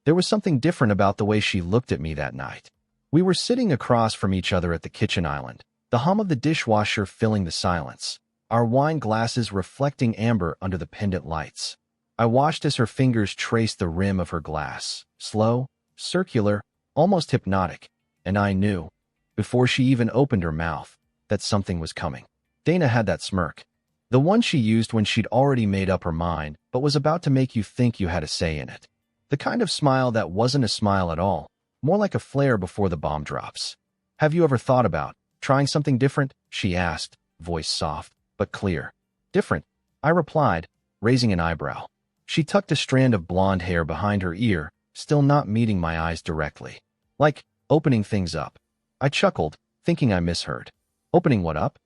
There was something different about the way she looked at me that night. We were sitting across from each other at the kitchen island, the hum of the dishwasher filling the silence, our wine glasses reflecting amber under the pendant lights. I watched as her fingers traced the rim of her glass, slow, circular, almost hypnotic, and I knew, before she even opened her mouth, that something was coming. Dana had that smirk, the one she used when she'd already made up her mind but was about to make you think you had a say in it. The kind of smile that wasn't a smile at all, more like a flare before the bomb drops. "Have you ever thought about trying something different?" she asked, voice soft but clear. "Different," I replied, raising an eyebrow. She tucked a strand of blonde hair behind her ear, still not meeting my eyes directly. "Like opening things up." I chuckled, thinking I misheard. "Opening what up?"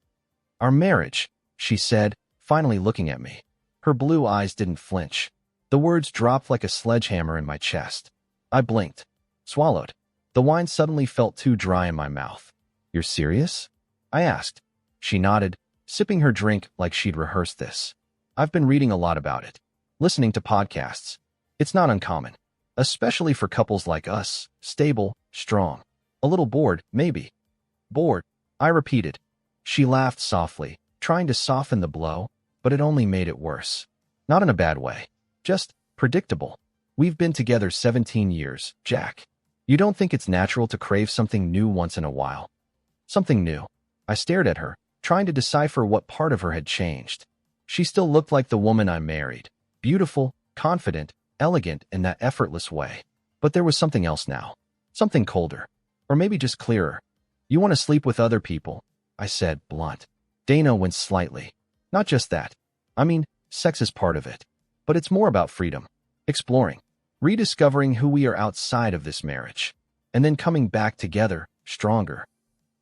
"Our marriage," she said, finally looking at me. Her blue eyes didn't flinch. The words dropped like a sledgehammer in my chest. I blinked, swallowed. The wine suddenly felt too dry in my mouth. "You're serious?" I asked. She nodded, sipping her drink like she'd rehearsed this. "I've been reading a lot about it, listening to podcasts. It's not uncommon, especially for couples like us, stable, strong. A little bored, maybe." "Bored," I repeated. She laughed softly, trying to soften the blow, but it only made it worse. "Not in a bad way. Just predictable. We've been together 17 years, Jack. You don't think it's natural to crave something new once in a while?" "Something new?" I stared at her, trying to decipher what part of her had changed. She still looked like the woman I married, beautiful, confident, elegant in that effortless way. But there was something else now. Something colder. Or maybe just clearer. "You want to sleep with other people," I said, blunt. Dana winced slightly. "Not just that. I mean, sex is part of it. But it's more about freedom. Exploring. Rediscovering who we are outside of this marriage. And then coming back together, stronger."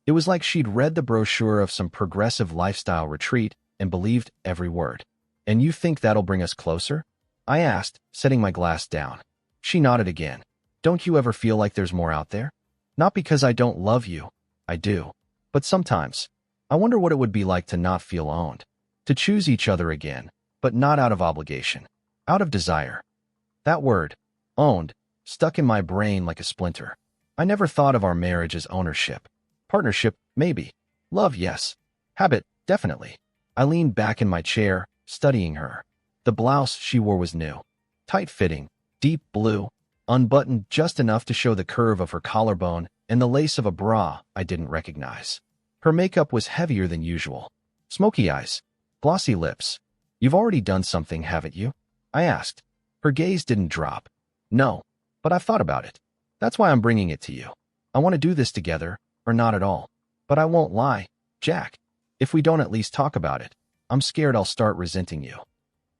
It was like she'd read the brochure of some progressive lifestyle retreat and believed every word. "And you think that'll bring us closer?" I asked, setting my glass down. She nodded again. "Don't you ever feel like there's more out there? Not because I don't love you. I do. But sometimes, I wonder what it would be like to not feel owned. To choose each other again, but not out of obligation. Out of desire." That word, owned, stuck in my brain like a splinter. I never thought of our marriage as ownership. Partnership, maybe. Love, yes. Habit, definitely. I leaned back in my chair, studying her. The blouse she wore was new. Tight-fitting, deep blue, unbuttoned just enough to show the curve of her collarbone and the lace of a bra I didn't recognize. Her makeup was heavier than usual. Smoky eyes, glossy lips. "You've already done something, haven't you?" I asked. Her gaze didn't drop. "No, but I've thought about it. That's why I'm bringing it to you. I want to do this together, or not at all. But I won't lie, Jack. If we don't at least talk about it, I'm scared I'll start resenting you."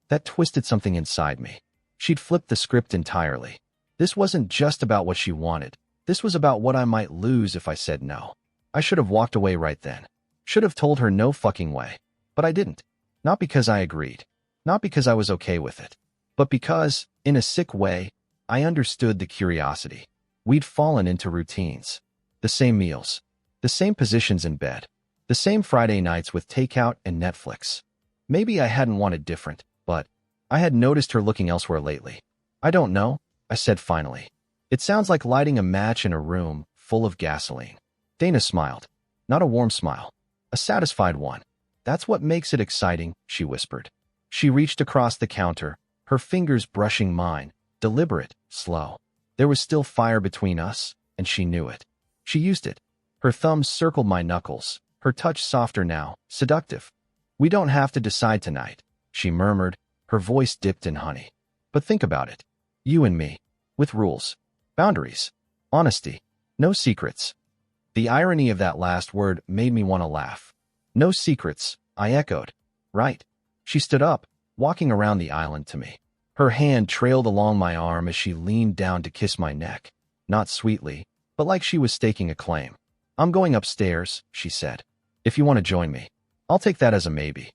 That twisted something inside me. She'd flipped the script entirely. This wasn't just about what she wanted. This was about what I might lose if I said no. I should have walked away right then. Should have told her no fucking way. But I didn't. Not because I agreed. Not because I was okay with it. But because, in a sick way, I understood the curiosity. We'd fallen into routines. The same meals. The same positions in bed. The same Friday nights with takeout and Netflix. Maybe I hadn't wanted different, but I had noticed her looking elsewhere lately. "I don't know," I said finally. "It sounds like lighting a match in a room full of gasoline." Dana smiled. Not a warm smile. A satisfied one. "That's what makes it exciting," she whispered. She reached across the counter, her fingers brushing mine, deliberate, slow. There was still fire between us, and she knew it. She used it. Her thumbs circled my knuckles, her touch softer now, seductive. "We don't have to decide tonight," she murmured, her voice dipped in honey. "But think about it. You and me. With rules. Boundaries. Honesty. No secrets." The irony of that last word made me want to laugh. "No secrets," I echoed. "Right." She stood up, walking around the island to me. Her hand trailed along my arm as she leaned down to kiss my neck. Not sweetly, but like she was staking a claim. "I'm going upstairs," she said. "If you want to join me, I'll take that as a maybe."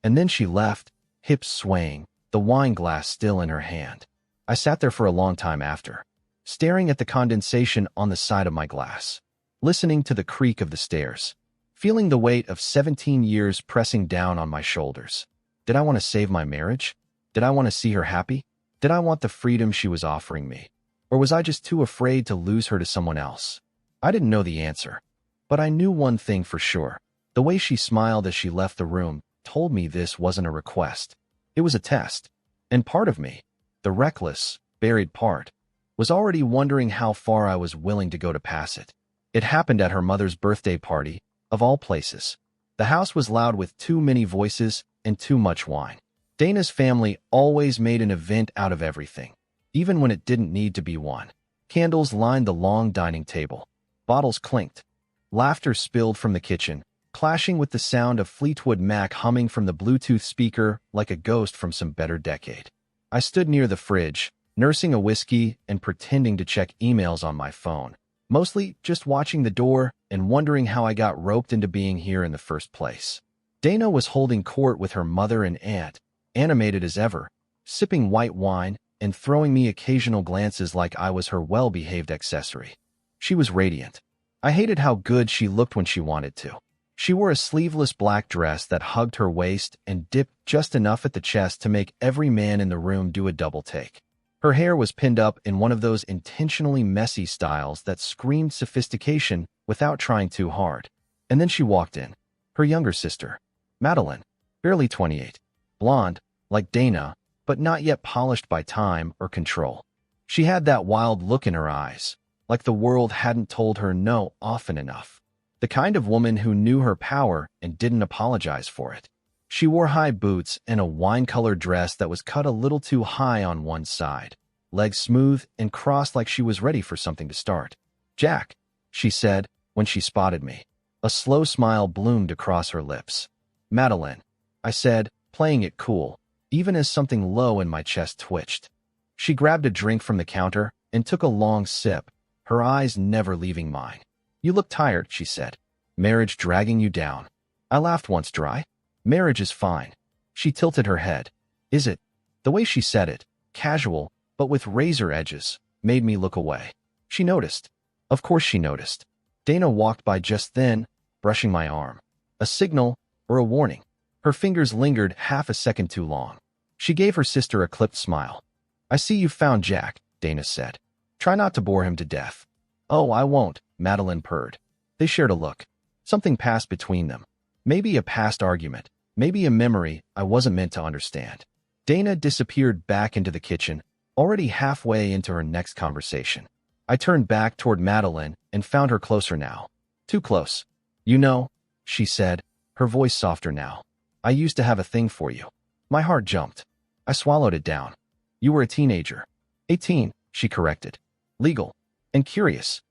And then she left, hips swaying, the wine glass still in her hand. I sat there for a long time after, staring at the condensation on the side of my glass, listening to the creak of the stairs, feeling the weight of 17 years pressing down on my shoulders. Did I want to save my marriage? Did I want to see her happy? Did I want the freedom she was offering me? Or was I just too afraid to lose her to someone else? I didn't know the answer. But I knew one thing for sure. The way she smiled as she left the room told me this wasn't a request. It was a test. And part of me, the reckless, buried part, was already wondering how far I was willing to go to pass it. It happened at her mother's birthday party, of all places. The house was loud with too many voices and too much wine. Dana's family always made an event out of everything, even when it didn't need to be one. Candles lined the long dining table. Bottles clinked. Laughter spilled from the kitchen, clashing with the sound of Fleetwood Mac humming from the Bluetooth speaker like a ghost from some better decade. I stood near the fridge, nursing a whiskey and pretending to check emails on my phone, mostly just watching the door and wondering how I got roped into being here in the first place. Dana was holding court with her mother and aunt, animated as ever, sipping white wine and throwing me occasional glances like I was her well-behaved accessory. She was radiant. I hated how good she looked when she wanted to. She wore a sleeveless black dress that hugged her waist and dipped just enough at the chest to make every man in the room do a double take. Her hair was pinned up in one of those intentionally messy styles that screamed sophistication without trying too hard. And then she walked in. Her younger sister, Madeline, barely 28, blonde, like Dana, but not yet polished by time or control. She had that wild look in her eyes, like the world hadn't told her no often enough. The kind of woman who knew her power and didn't apologize for it. She wore high boots and a wine-colored dress that was cut a little too high on one side, legs smooth and crossed like she was ready for something to start. "Jack," she said when she spotted me. A slow smile bloomed across her lips. "Madeline," I said, playing it cool, even as something low in my chest twitched. She grabbed a drink from the counter and took a long sip, her eyes never leaving mine. "You look tired," she said. "Marriage dragging you down?" I laughed once dry. "Marriage is fine." She tilted her head. "Is it?" The way she said it, casual, but with razor edges, made me look away. She noticed. Of course she noticed. Dana walked by just then, brushing my arm. A signal or a warning. Her fingers lingered half a second too long. She gave her sister a clipped smile. "I see you've found Jack," Dana said. "Try not to bore him to death." "Oh, I won't," Madeline purred. They shared a look. Something passed between them. Maybe a past argument. Maybe a memory I wasn't meant to understand. Dana disappeared back into the kitchen, already halfway into her next conversation. I turned back toward Madeline and found her closer now. Too close. "You know," she said, her voice softer now. "I used to have a thing for you." My heart jumped. I swallowed it down. "You were a teenager." 18, she corrected. "Legal. And curious."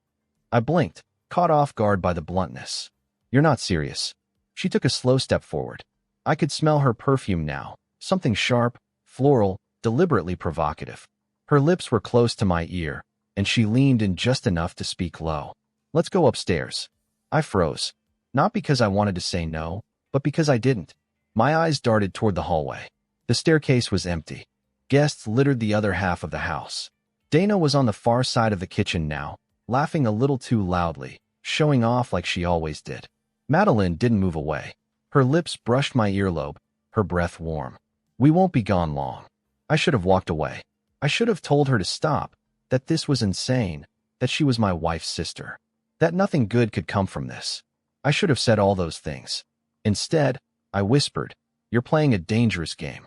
I blinked, caught off guard by the bluntness. "You're not serious." She took a slow step forward. I could smell her perfume now, something sharp, floral, deliberately provocative. Her lips were close to my ear, and she leaned in just enough to speak low. "Let's go upstairs." I froze. Not because I wanted to say no, but because I didn't. My eyes darted toward the hallway. The staircase was empty. Guests littered the other half of the house. Dana was on the far side of the kitchen now, laughing a little too loudly, showing off like she always did. Madeline didn't move away. Her lips brushed my earlobe, her breath warm. "We won't be gone long." I should have walked away. I should have told her to stop, that this was insane, that she was my wife's sister, that nothing good could come from this. I should have said all those things. Instead, I whispered, "You're playing a dangerous game."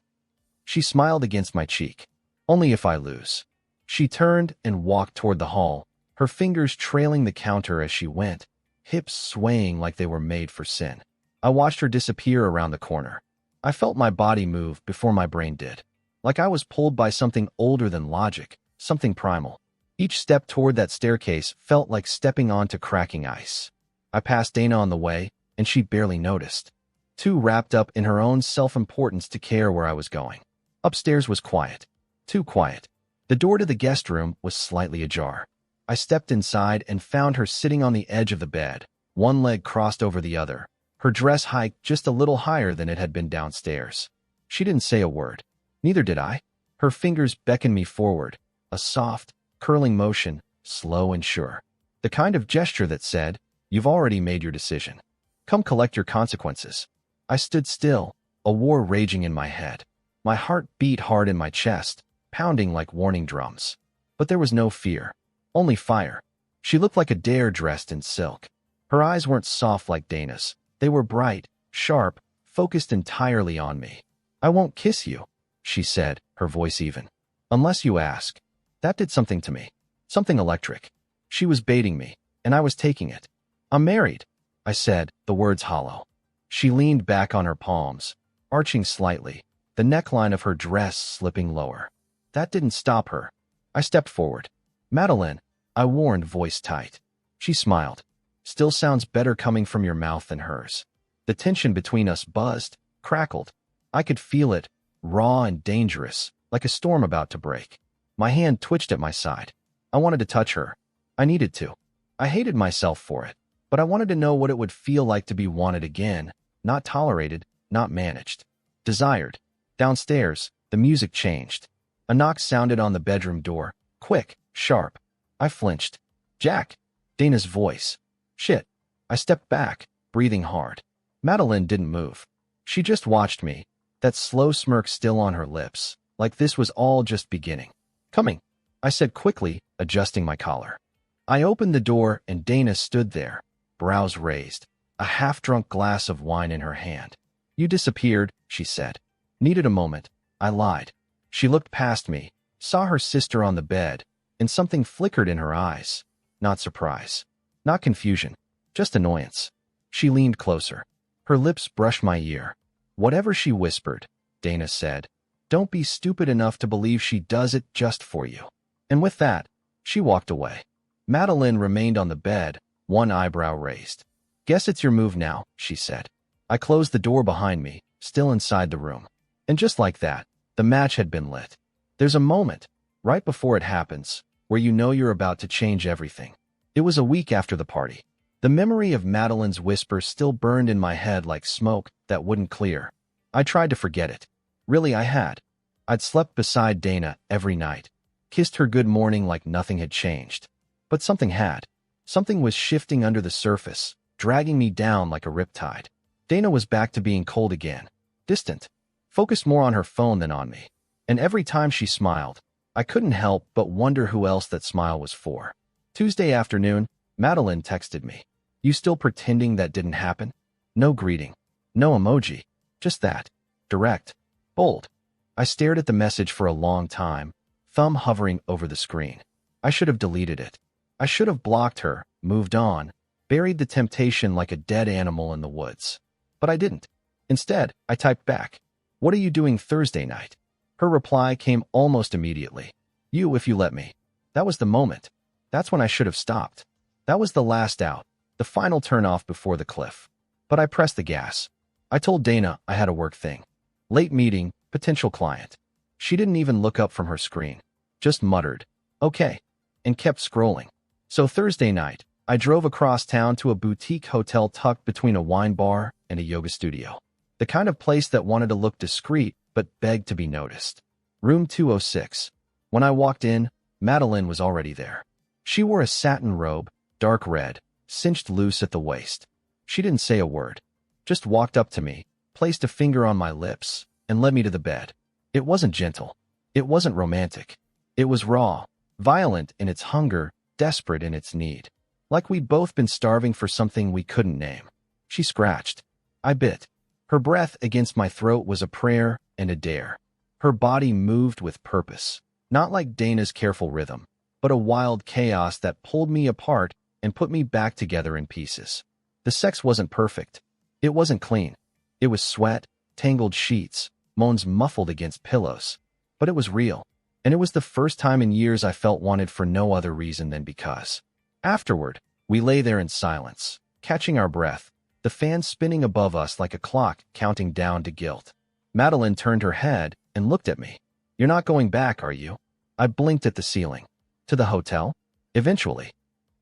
She smiled against my cheek. "Only if I lose." She turned and walked toward the hall, her fingers trailing the counter as she went, hips swaying like they were made for sin. I watched her disappear around the corner. I felt my body move before my brain did, like I was pulled by something older than logic, something primal. Each step toward that staircase felt like stepping onto cracking ice. I passed Dana on the way, and she barely noticed, too wrapped up in her own self-importance to care where I was going. Upstairs was quiet. Too quiet. The door to the guest room was slightly ajar. I stepped inside and found her sitting on the edge of the bed, one leg crossed over the other, her dress hiked just a little higher than it had been downstairs. She didn't say a word. Neither did I. Her fingers beckoned me forward, a soft, curling motion, slow and sure. The kind of gesture that said, "You've already made your decision. Come collect your consequences." I stood still, a war raging in my head. My heart beat hard in my chest, pounding like warning drums. But there was no fear, only fire. She looked like a dare dressed in silk. Her eyes weren't soft like Dana's. They were bright, sharp, focused entirely on me. "I won't kiss you," she said, her voice even. "Unless you ask." That did something to me. Something electric. She was baiting me, and I was taking it. "I'm married," I said, the words hollow. She leaned back on her palms, arching slightly, the neckline of her dress slipping lower. That didn't stop her. I stepped forward. "Madeline," I warned, voice tight. She smiled. "Still sounds better coming from your mouth than hers." The tension between us buzzed, crackled. I could feel it, raw and dangerous, like a storm about to break. My hand twitched at my side. I wanted to touch her. I needed to. I hated myself for it, but I wanted to know what it would feel like to be wanted again, not tolerated, not managed. Desired. Downstairs, the music changed. A knock sounded on the bedroom door, quick, sharp. I flinched. "Jack!" Dana's voice. Shit. I stepped back, breathing hard. Madeline didn't move. She just watched me, that slow smirk still on her lips, like this was all just beginning. "Coming," I said quickly, adjusting my collar. I opened the door and Dana stood there, brows raised, a half-drunk glass of wine in her hand. "You disappeared," she said. "Needed a moment." I lied. She looked past me, saw her sister on the bed, and something flickered in her eyes. Not surprise. Not confusion. Just annoyance. She leaned closer. Her lips brushed my ear. "Whatever she whispered," Dana said, "don't be stupid enough to believe she does it just for you." And with that, she walked away. Madeline remained on the bed, one eyebrow raised. "Guess it's your move now," she said. I closed the door behind me, still inside the room. And just like that, the match had been lit. There's a moment, right before it happens, where you know you're about to change everything. It was a week after the party. The memory of Madeline's whisper still burned in my head like smoke that wouldn't clear. I tried to forget it. Really, I had. I'd slept beside Dana every night, kissed her good morning like nothing had changed. But something had. Something was shifting under the surface, dragging me down like a riptide. Dana was back to being cold again, distant, focused more on her phone than on me. And every time she smiled, I couldn't help but wonder who else that smile was for. Tuesday afternoon, Madeline texted me. "You still pretending that didn't happen?" No greeting. No emoji. Just that. Direct. Bold. I stared at the message for a long time, thumb hovering over the screen. I should have deleted it. I should have blocked her, moved on, buried the temptation like a dead animal in the woods. But I didn't. Instead, I typed back, "What are you doing Thursday night?" Her reply came almost immediately. "You, if you let me." That was the moment. That's when I should have stopped. That was the last out, the final turn-off before the cliff. But I pressed the gas. I told Dana I had a work thing. Late meeting, potential client. She didn't even look up from her screen. Just muttered, "Okay," and kept scrolling. So Thursday night, I drove across town to a boutique hotel tucked between a wine bar and a yoga studio. The kind of place that wanted to look discreet but begged to be noticed. Room 206. When I walked in, Madeline was already there. She wore a satin robe, dark red, cinched loose at the waist. She didn't say a word, just walked up to me, placed a finger on my lips, and led me to the bed. It wasn't gentle. It wasn't romantic. It was raw, violent in its hunger, desperate in its need. Like we'd both been starving for something we couldn't name. She scratched. I bit. Her breath against my throat was a prayer and a dare. Her body moved with purpose, not like Dana's careful rhythm, but a wild chaos that pulled me apart and put me back together in pieces. The sex wasn't perfect. It wasn't clean. It was sweat, tangled sheets, moans muffled against pillows. But it was real, and it was the first time in years I felt wanted for no other reason than because. Afterward, we lay there in silence, catching our breath, the fan spinning above us like a clock counting down to guilt. Madeline turned her head and looked at me. "You're not going back, are you?" I blinked at the ceiling. "To the hotel?" "Eventually."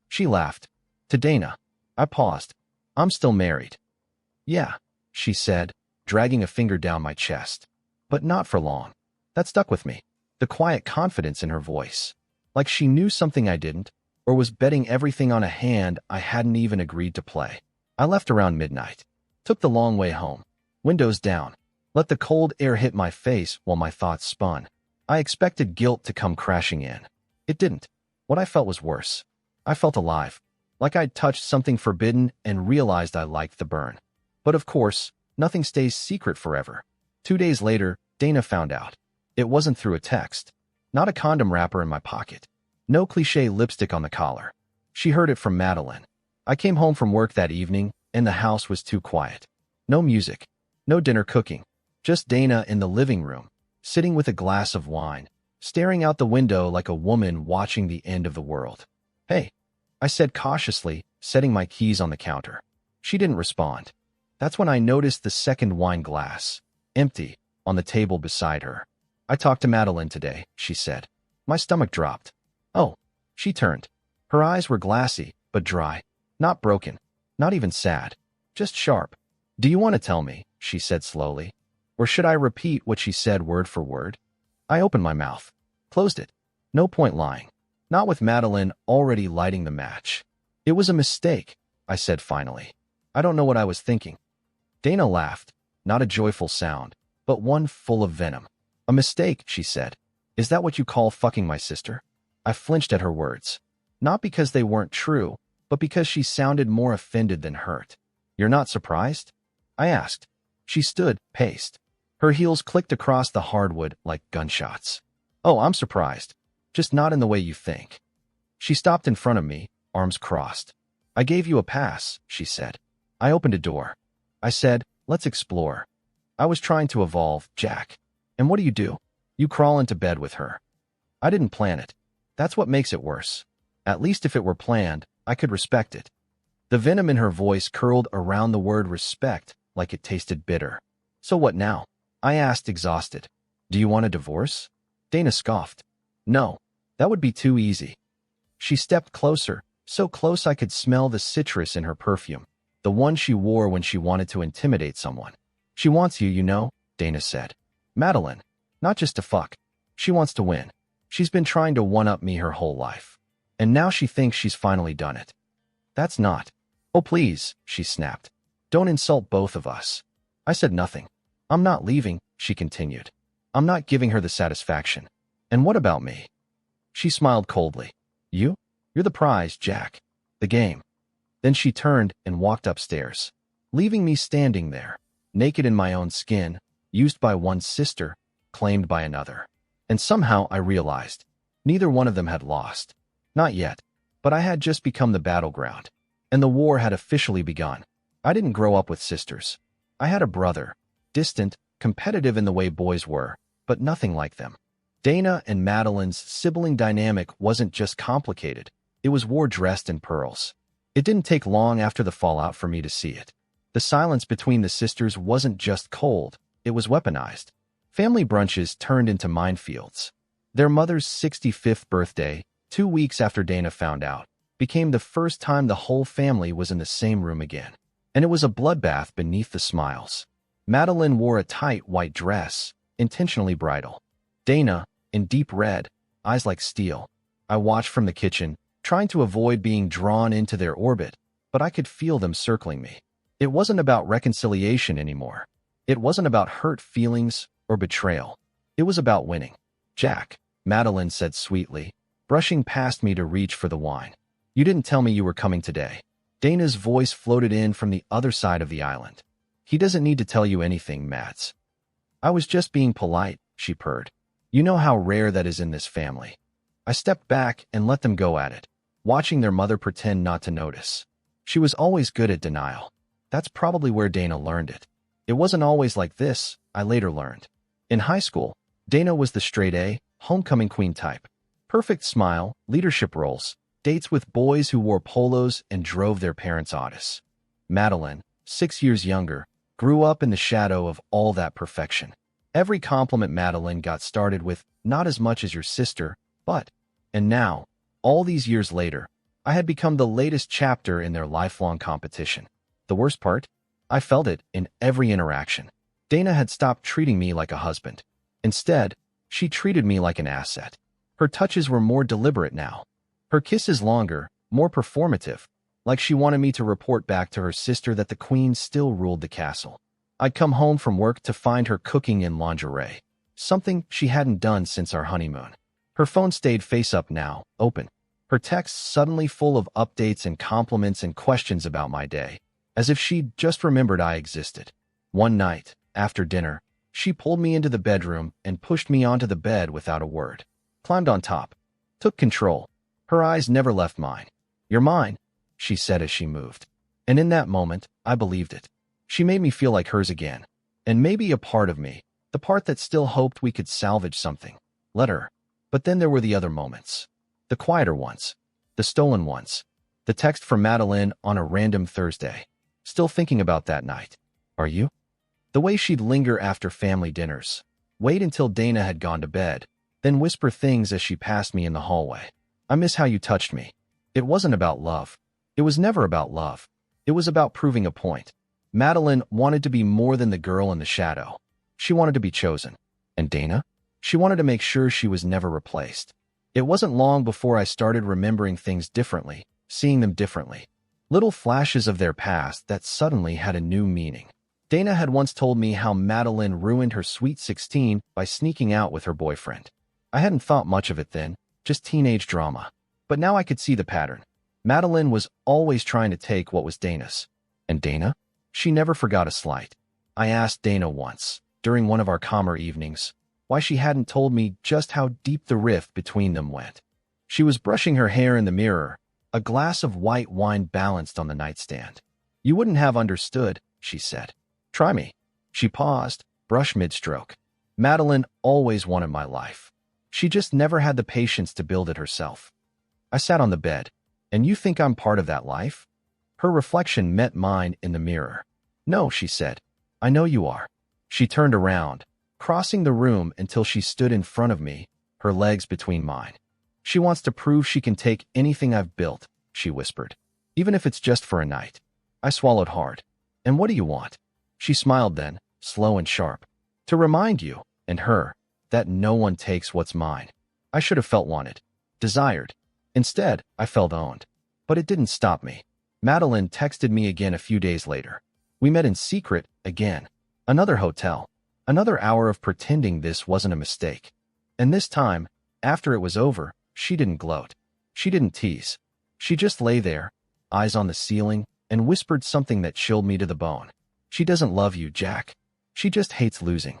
She laughed. "To Dana." I paused. "I'm still married." "Yeah," she said, dragging a finger down my chest. "But not for long." That stuck with me. The quiet confidence in her voice. Like she knew something I didn't, or was betting everything on a hand I hadn't even agreed to play. I left around midnight. Took the long way home. Windows down. Let the cold air hit my face while my thoughts spun. I expected guilt to come crashing in. It didn't. What I felt was worse. I felt alive, like I'd touched something forbidden and realized I liked the burn. But of course, nothing stays secret forever. 2 days later, Dana found out. It wasn't through a text. Not a condom wrapper in my pocket. No cliché lipstick on the collar. She heard it from Madeline. I came home from work that evening, and the house was too quiet. No music. No dinner cooking. Just Dana in the living room, sitting with a glass of wine, staring out the window like a woman watching the end of the world. "Hey," I said cautiously, setting my keys on the counter. She didn't respond. That's when I noticed the second wine glass, empty, on the table beside her. "I talked to Madeline today," she said. My stomach dropped. "Oh." She turned. Her eyes were glassy, but dry. Not broken. Not even sad. Just sharp. "Do you want to tell me?" she said slowly. "Or should I repeat what she said word for word?" I opened my mouth. Closed it. No point lying. Not with Madeline already lighting the match. "It was a mistake," I said finally. "I don't know what I was thinking." Dana laughed. Not a joyful sound, but one full of venom. "A mistake," she said. "Is that what you call fucking my sister?" I flinched at her words. Not because they weren't true, but because she sounded more offended than hurt. "You're not surprised?" I asked. She stood, paced. Her heels clicked across the hardwood like gunshots. "Oh, I'm surprised. Just not in the way you think." She stopped in front of me, arms crossed. "I gave you a pass," she said. I opened a door. I said, "Let's explore." I was trying to evolve, Jack. And what do? You crawl into bed with her. I didn't plan it. That's what makes it worse. At least if it were planned, I could respect it. The venom in her voice curled around the word respect like it tasted bitter. "So what now?" I asked, exhausted. "Do you want a divorce?" Dana scoffed. "No, that would be too easy." She stepped closer, so close I could smell the citrus in her perfume, the one she wore when she wanted to intimidate someone. "She wants you, you know," Dana said. "Madeline. Not just to fuck. She wants to win. She's been trying to one-up me her whole life. And now she thinks she's finally done it." "That's not." "Oh, please," she snapped. "Don't insult both of us." I said nothing. "I'm not leaving," she continued. "I'm not giving her the satisfaction. And what about me?" She smiled coldly. "You? You're the prize, Jack. The game." Then she turned and walked upstairs, leaving me standing there, naked in my own skin, used by one sister, claimed by another. And somehow I realized neither one of them had lost. Not yet, but I had just become the battleground, and the war had officially begun. I didn't grow up with sisters. I had a brother, distant, competitive in the way boys were, but nothing like them. Dana and Madeline's sibling dynamic wasn't just complicated, it was war dressed in pearls. It didn't take long after the fallout for me to see it. The silence between the sisters wasn't just cold, it was weaponized. Family brunches turned into minefields. Their mother's 65th birthday, 2 weeks after Dana found out, became the first time the whole family was in the same room again. And it was a bloodbath beneath the smiles. Madeline wore a tight white dress, intentionally bridal. Dana, in deep red, eyes like steel. I watched from the kitchen, trying to avoid being drawn into their orbit, but I could feel them circling me. It wasn't about reconciliation anymore. It wasn't about hurt feelings or betrayal. It was about winning. "Jack," Madeline said sweetly, brushing past me to reach for the wine. "You didn't tell me you were coming today." Dana's voice floated in from the other side of the island. "He doesn't need to tell you anything, Mads." "I was just being polite," she purred. "You know how rare that is in this family." I stepped back and let them go at it, watching their mother pretend not to notice. She was always good at denial. That's probably where Dana learned it. It wasn't always like this, I later learned. In high school, Dana was the straight-A, homecoming queen type. Perfect smile, leadership roles, dates with boys who wore polos and drove their parents' Autos. Madeline, 6 years younger, grew up in the shadow of all that perfection. Every compliment Madeline got started with, "Not as much as your sister, but..." And now, all these years later, I had become the latest chapter in their lifelong competition. The worst part? I felt it in every interaction. Dana had stopped treating me like a husband. Instead, she treated me like an asset. Her touches were more deliberate now. Her kisses longer, more performative, like she wanted me to report back to her sister that the queen still ruled the castle. I'd come home from work to find her cooking in lingerie, something she hadn't done since our honeymoon. Her phone stayed face up now, open. Her texts suddenly full of updates and compliments and questions about my day, as if she'd just remembered I existed. One night, after dinner, she pulled me into the bedroom and pushed me onto the bed without a word. Climbed on top. Took control. Her eyes never left mine. "You're mine," she said as she moved. And in that moment, I believed it. She made me feel like hers again. And maybe a part of me, the part that still hoped we could salvage something. Let her. But then there were the other moments. The quieter ones. The stolen ones. The text from Madeline on a random Thursday. Still thinking about that night. "Are you?" The way she'd linger after family dinners. Wait until Dana had gone to bed. Then whisper things as she passed me in the hallway. "I miss how you touched me." It wasn't about love. It was never about love. It was about proving a point. Madeline wanted to be more than the girl in the shadow. She wanted to be chosen. And Dana? She wanted to make sure she was never replaced. It wasn't long before I started remembering things differently, seeing them differently. Little flashes of their past that suddenly had a new meaning. Dana had once told me how Madeline ruined her sweet 16 by sneaking out with her boyfriend. I hadn't thought much of it then, just teenage drama. But now I could see the pattern. Madeline was always trying to take what was Dana's. And Dana? She never forgot a slight. I asked Dana once, during one of our calmer evenings, why she hadn't told me just how deep the rift between them went. She was brushing her hair in the mirror, a glass of white wine balanced on the nightstand. "You wouldn't have understood," she said. "Try me." She paused, brush mid-stroke. Madeline always wanted my life. She just never had the patience to build it herself. I sat on the bed. "And you think I'm part of that life?" Her reflection met mine in the mirror. "No," she said. "I know you are." She turned around, crossing the room until she stood in front of me, her legs between mine. "She wants to prove she can take anything I've built," she whispered. "Even if it's just for a night." I swallowed hard. "And what do you want?" She smiled then, slow and sharp. "To remind you, and her, that no one takes what's mine." I should have felt wanted, desired. Instead, I felt owned. But it didn't stop me. Madeline texted me again a few days later. We met in secret again. Another hotel. Another hour of pretending this wasn't a mistake. And this time, after it was over, she didn't gloat. She didn't tease. She just lay there, eyes on the ceiling, and whispered something that chilled me to the bone. "She doesn't love you, Jack. She just hates losing."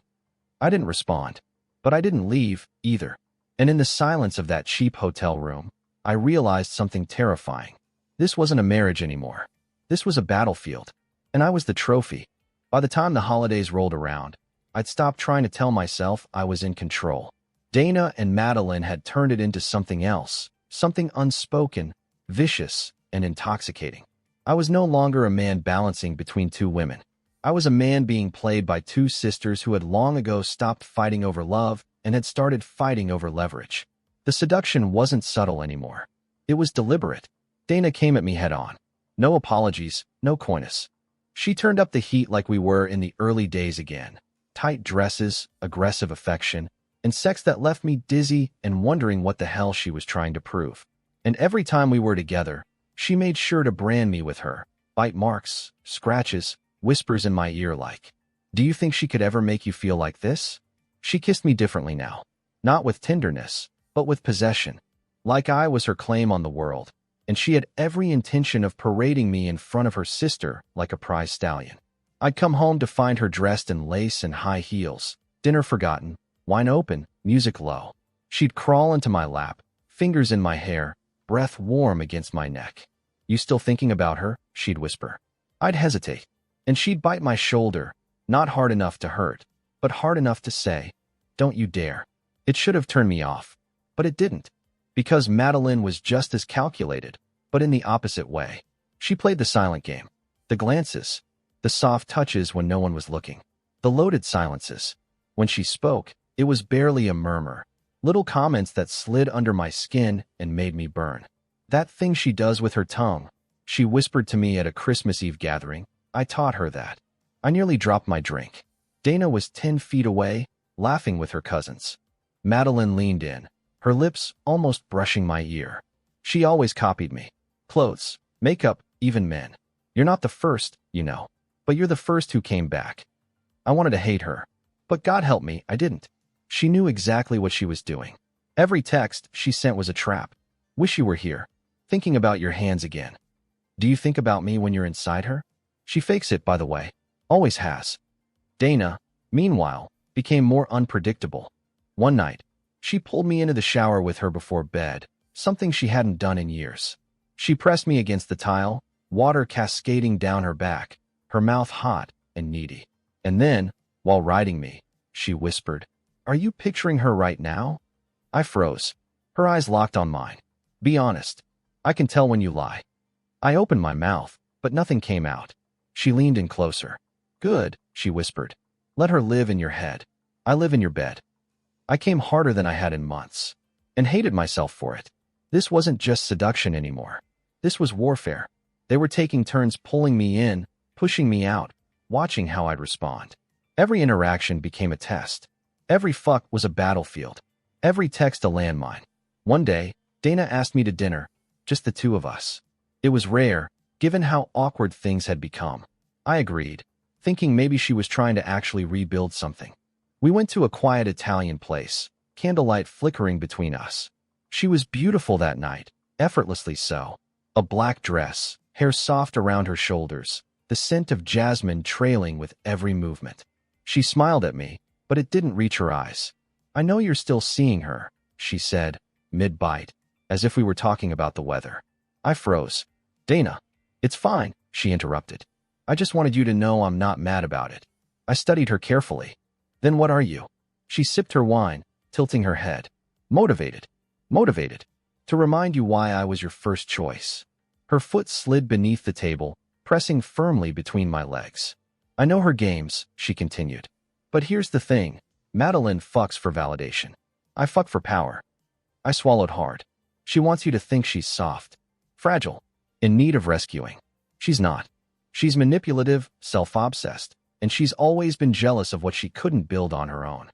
I didn't respond. But I didn't leave, either. And in the silence of that cheap hotel room, I realized something terrifying. This wasn't a marriage anymore. This was a battlefield. And I was the trophy. By the time the holidays rolled around, I'd stopped trying to tell myself I was in control. Dana and Madeline had turned it into something else, something unspoken, vicious, and intoxicating. I was no longer a man balancing between two women. I was a man being played by two sisters who had long ago stopped fighting over love and had started fighting over leverage. The seduction wasn't subtle anymore. It was deliberate. Dana came at me head on. No apologies, no coyness. She turned up the heat like we were in the early days again. Tight dresses, aggressive affection, and sex that left me dizzy and wondering what the hell she was trying to prove. And every time we were together, she made sure to brand me with her. Bite marks, scratches, whispers in my ear like, "Do you think she could ever make you feel like this?" She kissed me differently now. Not with tenderness, but with possession. Like I was her claim on the world. And she had every intention of parading me in front of her sister like a prize stallion. I'd come home to find her dressed in lace and high heels, dinner forgotten, wine open, music low. She'd crawl into my lap, fingers in my hair, breath warm against my neck. "You still thinking about her?" she'd whisper. I'd hesitate, and she'd bite my shoulder, not hard enough to hurt, but hard enough to say, "Don't you dare." It should have turned me off, but it didn't. Because Madeline was just as calculated, but in the opposite way. She played the silent game. The glances, the soft touches when no one was looking, the loaded silences. When she spoke, it was barely a murmur, little comments that slid under my skin and made me burn. That thing she does with her tongue, she whispered to me at a Christmas Eve gathering. I taught her that. I nearly dropped my drink. Dana was 10 feet away, laughing with her cousins. Madeline leaned in, her lips almost brushing my ear. She always copied me. Clothes, makeup, even men. "You're not the first, you know, but you're the first who came back." I wanted to hate her, but God help me, I didn't. She knew exactly what she was doing. Every text she sent was a trap. Wish you were here. Thinking about your hands again. Do you think about me when you're inside her? She fakes it, by the way. Always has. Dana, meanwhile, became more unpredictable. One night, she pulled me into the shower with her before bed, something she hadn't done in years. She pressed me against the tile, water cascading down her back, her mouth hot and needy. And then, while riding me, she whispered, "Are you picturing her right now?" I froze. Her eyes locked on mine. "Be honest. I can tell when you lie." I opened my mouth, but nothing came out. She leaned in closer. "Good," she whispered. "Let her live in your head. I live in your bed." I came harder than I had in months, and hated myself for it. This wasn't just seduction anymore. This was warfare. They were taking turns pulling me in, pushing me out, watching how I'd respond. Every interaction became a test. Every fuck was a battlefield. Every text a landmine. One day, Dana asked me to dinner, just the two of us. It was rare, given how awkward things had become. I agreed, thinking maybe she was trying to actually rebuild something. We went to a quiet Italian place, candlelight flickering between us. She was beautiful that night, effortlessly so. A black dress, hair soft around her shoulders, the scent of jasmine trailing with every movement. She smiled at me, but it didn't reach her eyes. "I know you're still seeing her," she said, mid-bite, as if we were talking about the weather. I froze. "Dana, it's fine," she interrupted. "I just wanted you to know I'm not mad about it." I studied her carefully. "Then what are you?" She sipped her wine, tilting her head. "Motivated. Motivated. To remind you why I was your first choice." Her foot slid beneath the table, pressing firmly between my legs. "I know her games," she continued. "But here's the thing. Madeline fucks for validation. I fuck for power." I swallowed hard. She wants you to think she's soft, fragile, in need of rescuing. She's not. She's manipulative, self-obsessed, and she's always been jealous of what she couldn't build on her own.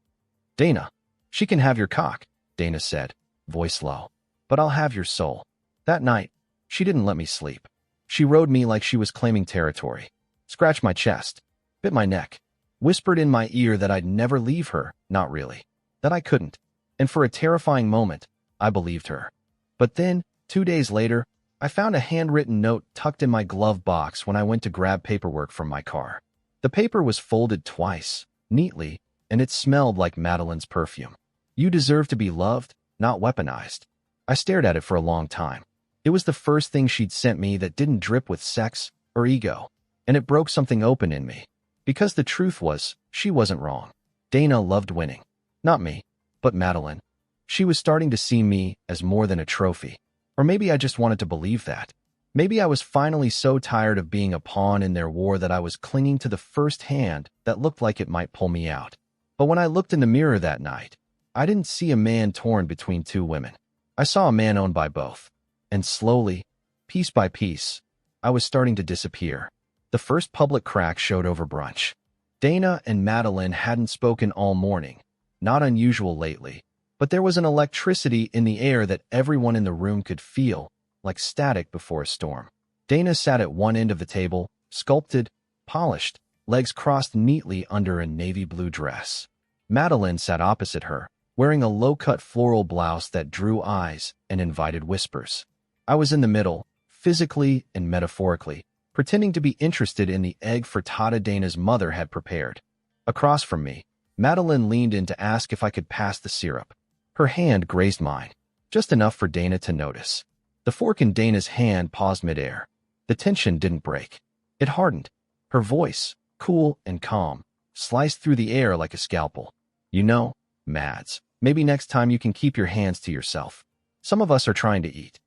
"Dana, she can have your cock," Dana said, voice low. "But I'll have your soul." That night, she didn't let me sleep. She rode me like she was claiming territory, scratched my chest, bit my neck, whispered in my ear that I'd never leave her, not really, that I couldn't. And for a terrifying moment, I believed her. But then, 2 days later, I found a handwritten note tucked in my glove box when I went to grab paperwork from my car. The paper was folded twice, neatly, and it smelled like Madeline's perfume. "You deserve to be loved, not weaponized." I stared at it for a long time. It was the first thing she'd sent me that didn't drip with sex or ego, and it broke something open in me. Because the truth was, she wasn't wrong. Dana loved winning. Not me, but Madeline. She was starting to see me as more than a trophy. Or maybe I just wanted to believe that. Maybe I was finally so tired of being a pawn in their war that I was clinging to the first hand that looked like it might pull me out. But when I looked in the mirror that night, I didn't see a man torn between two women. I saw a man owned by both. And slowly, piece by piece, I was starting to disappear. The first public crack showed over brunch. Dana and Madeline hadn't spoken all morning, not unusual lately, but there was an electricity in the air that everyone in the room could feel, like static before a storm. Dana sat at one end of the table, sculpted, polished, legs crossed neatly under a navy blue dress. Madeline sat opposite her, wearing a low-cut floral blouse that drew eyes and invited whispers. I was in the middle, physically and metaphorically, pretending to be interested in the egg frittata Dana's mother had prepared. Across from me, Madeline leaned in to ask if I could pass the syrup. Her hand grazed mine, just enough for Dana to notice. The fork in Dana's hand paused midair. The tension didn't break. It hardened. Her voice, cool and calm, sliced through the air like a scalpel. "You know, Mads, maybe next time you can keep your hands to yourself. Some of us are trying to eat."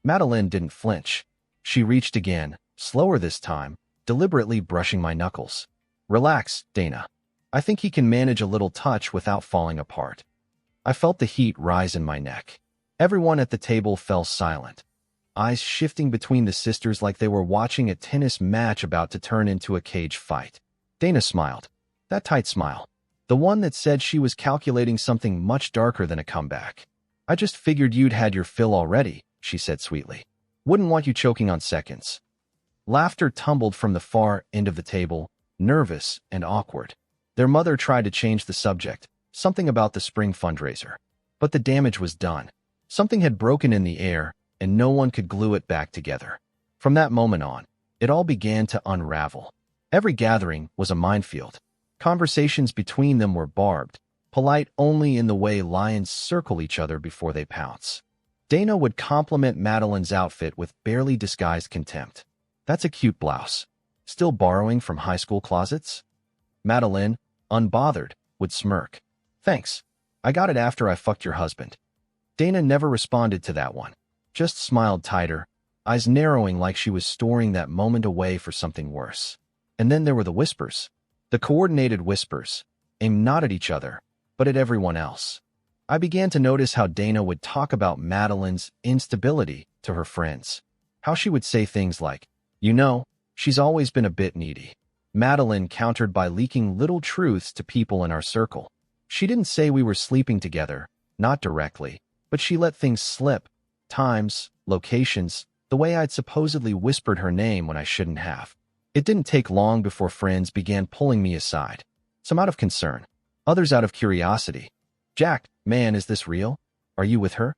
Madeline didn't flinch. She reached again, slower this time, deliberately brushing my knuckles. "Relax, Dana. I think he can manage a little touch without falling apart." I felt the heat rise in my neck. Everyone at the table fell silent, eyes shifting between the sisters like they were watching a tennis match about to turn into a cage fight. Dana smiled. That tight smile. The one that said she was calculating something much darker than a comeback. "I just figured you'd had your fill already," she said sweetly. "Wouldn't want you choking on seconds." Laughter tumbled from the far end of the table, nervous and awkward. Their mother tried to change the subject, something about the spring fundraiser. But the damage was done. Something had broken in the air, and no one could glue it back together. From that moment on, it all began to unravel. Every gathering was a minefield. Conversations between them were barbed, polite only in the way lions circle each other before they pounce. Dana would compliment Madeline's outfit with barely disguised contempt. "That's a cute blouse. Still borrowing from high school closets?" Madeline, unbothered, would smirk. "Thanks. I got it after I fucked your husband." Dana never responded to that one. Just smiled tighter, eyes narrowing like she was storing that moment away for something worse. And then there were the whispers. The coordinated whispers, aimed not at each other, but at everyone else. I began to notice how Dana would talk about Madeline's instability to her friends. How she would say things like, "You know, she's always been a bit needy." Madeline countered by leaking little truths to people in our circle. She didn't say we were sleeping together, not directly, but she let things slip. Times, locations, the way I'd supposedly whispered her name when I shouldn't have. It didn't take long before friends began pulling me aside. Some out of concern, others out of curiosity. "Jack, man, is this real? Are you with her?"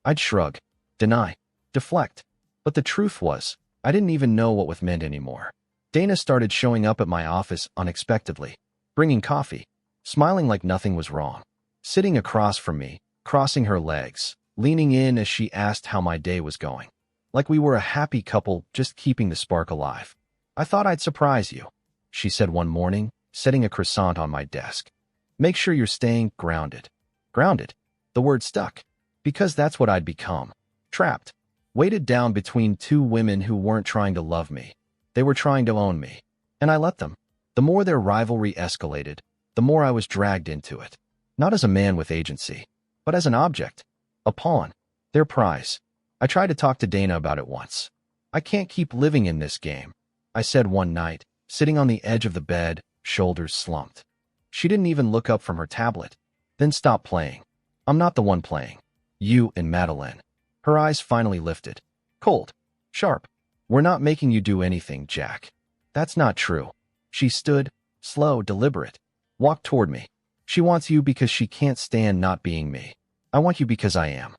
I'd shrug, deny, deflect. But the truth was, I didn't even know what with meant anymore. Dana started showing up at my office unexpectedly, bringing coffee, smiling like nothing was wrong, sitting across from me, crossing her legs, leaning in as she asked how my day was going. Like we were a happy couple just keeping the spark alive. "I thought I'd surprise you," she said one morning, setting a croissant on my desk. "Make sure you're staying grounded." Grounded. The word stuck. Because that's what I'd become. Trapped. Weighted down between two women who weren't trying to love me. They were trying to own me. And I let them. The more their rivalry escalated, the more I was dragged into it. Not as a man with agency, but as an object. A pawn. Their prize. I tried to talk to Dana about it once. "I can't keep living in this game," I said one night, sitting on the edge of the bed, shoulders slumped. She didn't even look up from her tablet. "Then stop playing." "I'm not the one playing. You and Madeline." Her eyes finally lifted. Cold. Sharp. "We're not making you do anything, Jack." "That's not true." She stood, slow, deliberate, walked toward me. "She wants you because she can't stand not being me. I want you because I am."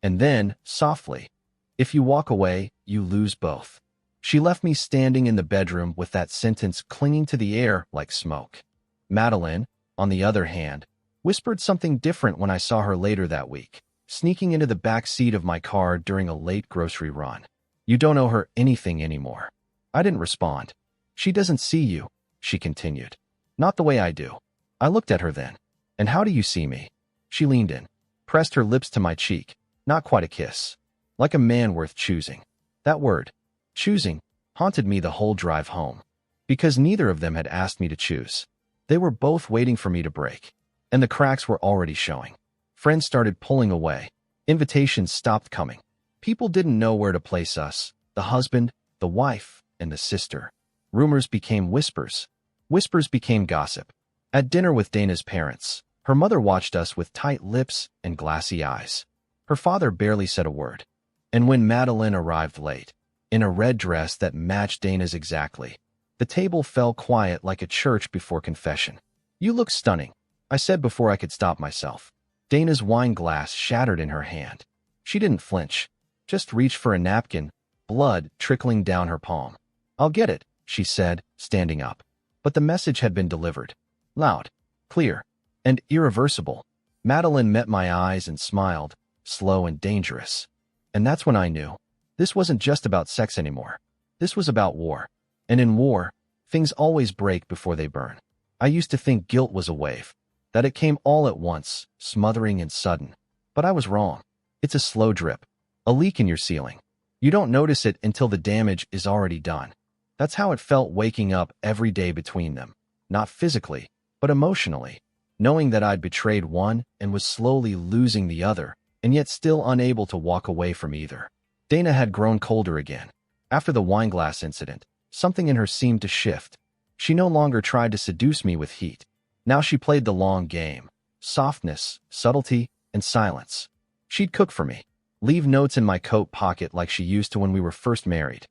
And then, softly, "If you walk away, you lose both." She left me standing in the bedroom with that sentence clinging to the air like smoke. Madeline, on the other hand, whispered something different when I saw her later that week, sneaking into the back seat of my car during a late grocery run. "You don't owe her anything anymore." I didn't respond. "She doesn't see you," she continued. "Not the way I do." I looked at her then. "And how do you see me?" She leaned in, pressed her lips to my cheek. Not quite a kiss. Like a man worth choosing. That word, choosing, haunted me the whole drive home. Because neither of them had asked me to choose. They were both waiting for me to break. And the cracks were already showing. Friends started pulling away. Invitations stopped coming. People didn't know where to place us. The husband, the wife, and the sister. Rumors became whispers. Whispers became gossip. At dinner with Dana's parents, her mother watched us with tight lips and glassy eyes. Her father barely said a word. And when Madeline arrived late, in a red dress that matched Dana's exactly, the table fell quiet like a church before confession. "You look stunning," I said before I could stop myself. Dana's wine glass shattered in her hand. She didn't flinch, just reached for a napkin, blood trickling down her palm. "I'll get it," she said, standing up. But the message had been delivered. Loud, clear, and irreversible. Madeline met my eyes and smiled, slow and dangerous. And that's when I knew. This wasn't just about sex anymore. This was about war. And in war, things always break before they burn. I used to think guilt was a wave, that it came all at once, smothering and sudden. But I was wrong. It's a slow drip, a leak in your ceiling. You don't notice it until the damage is already done. That's how it felt waking up every day between them. Not physically, but emotionally. Knowing that I'd betrayed one and was slowly losing the other, and yet still unable to walk away from either. Dana had grown colder again. After the wineglass incident, something in her seemed to shift. She no longer tried to seduce me with heat. Now she played the long game. Softness, subtlety, and silence. She'd cook for me. Leave notes in my coat pocket like she used to when we were first married.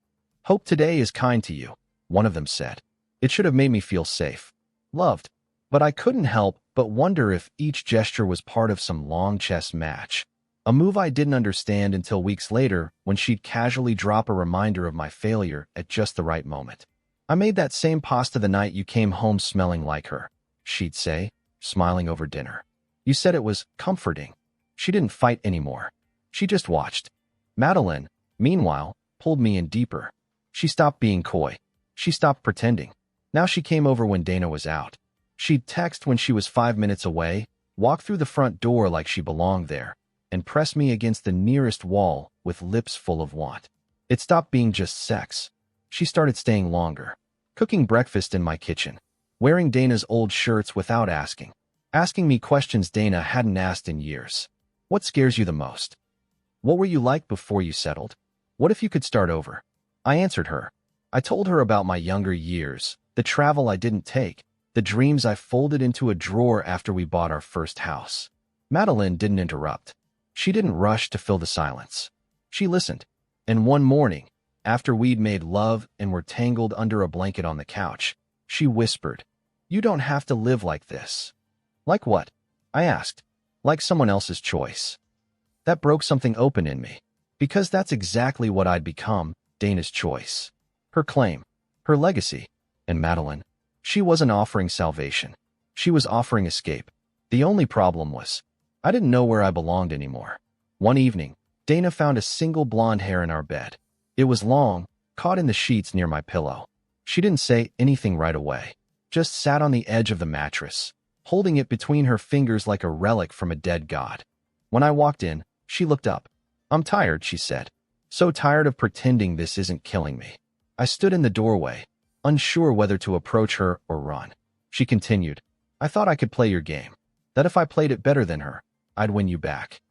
"Hope today is kind to you," one of them said. It should have made me feel safe. Loved. But I couldn't help but wonder if each gesture was part of some long chess match. A move I didn't understand until weeks later when she'd casually drop a reminder of my failure at just the right moment. "I made that same pasta the night you came home smelling like her," she'd say, smiling over dinner. "You said it was comforting." She didn't fight anymore. She just watched. Madeline, meanwhile, pulled me in deeper. She stopped being coy. She stopped pretending. Now she came over when Dana was out. She'd text when she was 5 minutes away, walk through the front door like she belonged there, and press me against the nearest wall with lips full of want. It stopped being just sex. She started staying longer, cooking breakfast in my kitchen, wearing Dana's old shirts without asking me questions Dana hadn't asked in years. "What scares you the most? What were you like before you settled? What if you could start over?" I answered her. I told her about my younger years, the travel I didn't take, the dreams I folded into a drawer after we bought our first house. Madeline didn't interrupt. She didn't rush to fill the silence. She listened. And one morning, after we'd made love and were tangled under a blanket on the couch, she whispered, "You don't have to live like this." "Like what?" I asked. "Like someone else's choice." That broke something open in me, because that's exactly what I'd become, Dana's choice. Her claim, her legacy. And Madeline, she wasn't offering salvation. She was offering escape. The only problem was, I didn't know where I belonged anymore. One evening, Dana found a single blonde hair in our bed. It was long, caught in the sheets near my pillow. She didn't say anything right away, just sat on the edge of the mattress, holding it between her fingers like a relic from a dead god. When I walked in, she looked up. "I'm tired," she said. "So tired of pretending this isn't killing me." I stood in the doorway, unsure whether to approach her or run. She continued, "I thought I could play your game, that if I played it better than her, I'd win you back."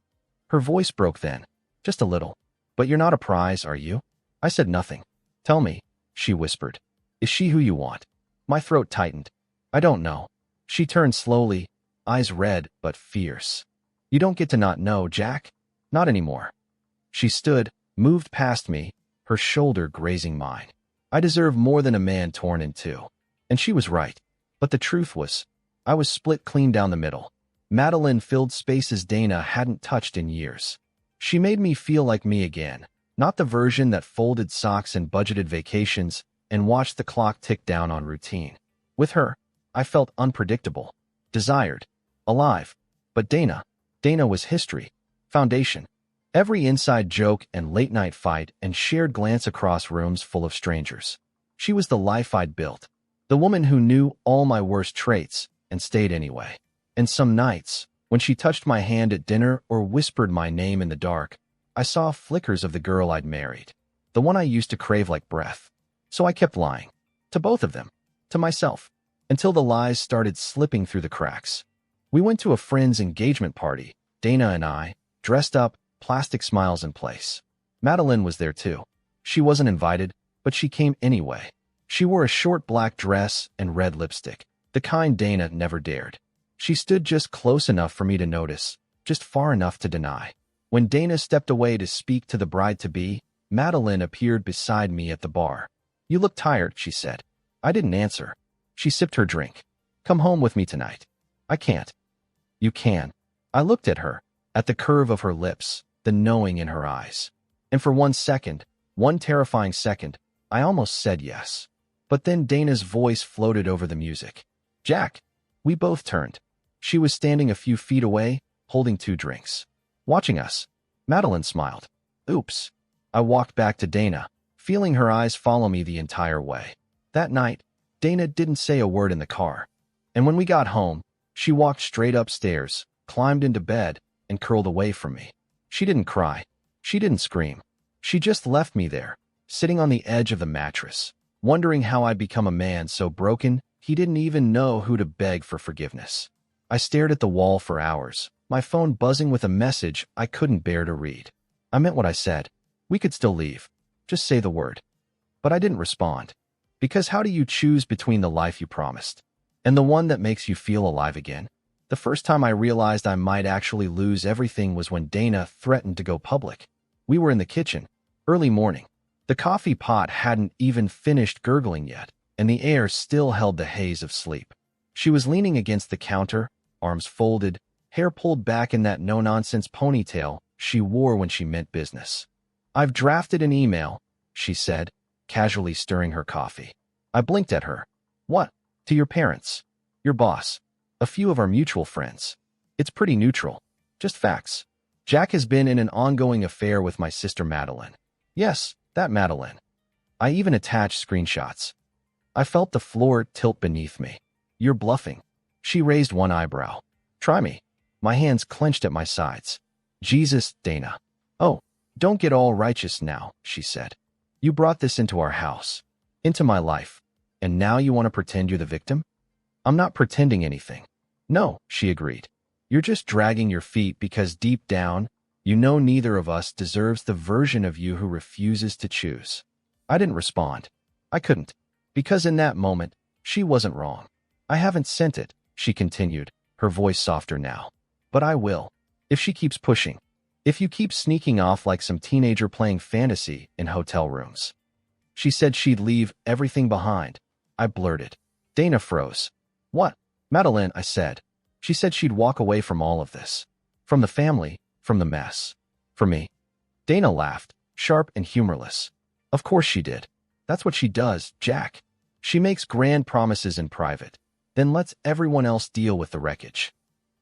Her voice broke then, just a little. "But you're not a prize, are you?" I said nothing. "Tell me," she whispered. "Is she who you want?" My throat tightened. "I don't know." She turned slowly, eyes red but fierce. "You don't get to not know, Jack. Not anymore." She stood, moved past me, her shoulder grazing mine. I deserve more than a man torn in two. And she was right. But the truth was, I was split clean down the middle. Madeline filled spaces Dana hadn't touched in years. She made me feel like me again, not the version that folded socks and budgeted vacations and watched the clock tick down on routine. With her, I felt unpredictable, desired, alive. But Dana was history, foundation. Every inside joke and late-night fight and shared glance across rooms full of strangers. She was the life I'd built, the woman who knew all my worst traits and stayed anyway. And some nights, when she touched my hand at dinner or whispered my name in the dark, I saw flickers of the girl I'd married, the one I used to crave like breath. So I kept lying. To both of them. To myself. Until the lies started slipping through the cracks. We went to a friend's engagement party, Dana and I, dressed up, plastic smiles in place. Madeline was there too. She wasn't invited, but she came anyway. She wore a short black dress and red lipstick, the kind Dana never dared. She stood just close enough for me to notice, just far enough to deny. When Dana stepped away to speak to the bride-to-be, Madeline appeared beside me at the bar. "You look tired," she said. I didn't answer. She sipped her drink. "Come home with me tonight." "I can't." "You can." I looked at her, at the curve of her lips, the knowing in her eyes. And for one second, one terrifying second, I almost said yes. But then Dana's voice floated over the music. "Jack." We both turned. She was standing a few feet away, holding 2 drinks. Watching us. Madeline smiled. "Oops." I walked back to Dana, feeling her eyes follow me the entire way. That night, Dana didn't say a word in the car. And when we got home, she walked straight upstairs, climbed into bed, and curled away from me. She didn't cry. She didn't scream. She just left me there, sitting on the edge of the mattress, wondering how I'd become a man so broken he didn't even know who to beg for forgiveness. I stared at the wall for hours, my phone buzzing with a message I couldn't bear to read. I meant what I said. We could still leave. Just say the word. But I didn't respond. Because how do you choose between the life you promised and the one that makes you feel alive again? The first time I realized I might actually lose everything was when Dana threatened to go public. We were in the kitchen, early morning. The coffee pot hadn't even finished gurgling yet, and the air still held the haze of sleep. She was leaning against the counter, arms folded, hair pulled back in that no-nonsense ponytail she wore when she meant business. "I've drafted an email," she said, casually stirring her coffee. I blinked at her. "What? To your parents? Your boss? A few of our mutual friends? It's pretty neutral. Just facts. Jack has been in an ongoing affair with my sister Madeline." "Yes, that Madeline." I even attached screenshots. I felt the floor tilt beneath me. "You're bluffing." She raised one eyebrow. "Try me." My hands clenched at my sides. "Jesus, Dana." "Oh, don't get all righteous now," she said. "You brought this into our house, into my life, and now you want to pretend you're the victim?" "I'm not pretending anything." "No," she agreed. "You're just dragging your feet because deep down, you know neither of us deserves the version of you who refuses to choose." I didn't respond. I couldn't, because in that moment, she wasn't wrong. "I haven't sent it," she continued, her voice softer now. "But I will. If she keeps pushing. If you keep sneaking off like some teenager playing fantasy in hotel rooms." She said she'd leave everything behind. I blurted. Dana froze. "What?" "Madeline," I said. "She said she'd walk away from all of this. From the family, from the mess. For me." Dana laughed, sharp and humorless. "Of course she did. That's what she does, Jack. She makes grand promises in private, then lets everyone else deal with the wreckage."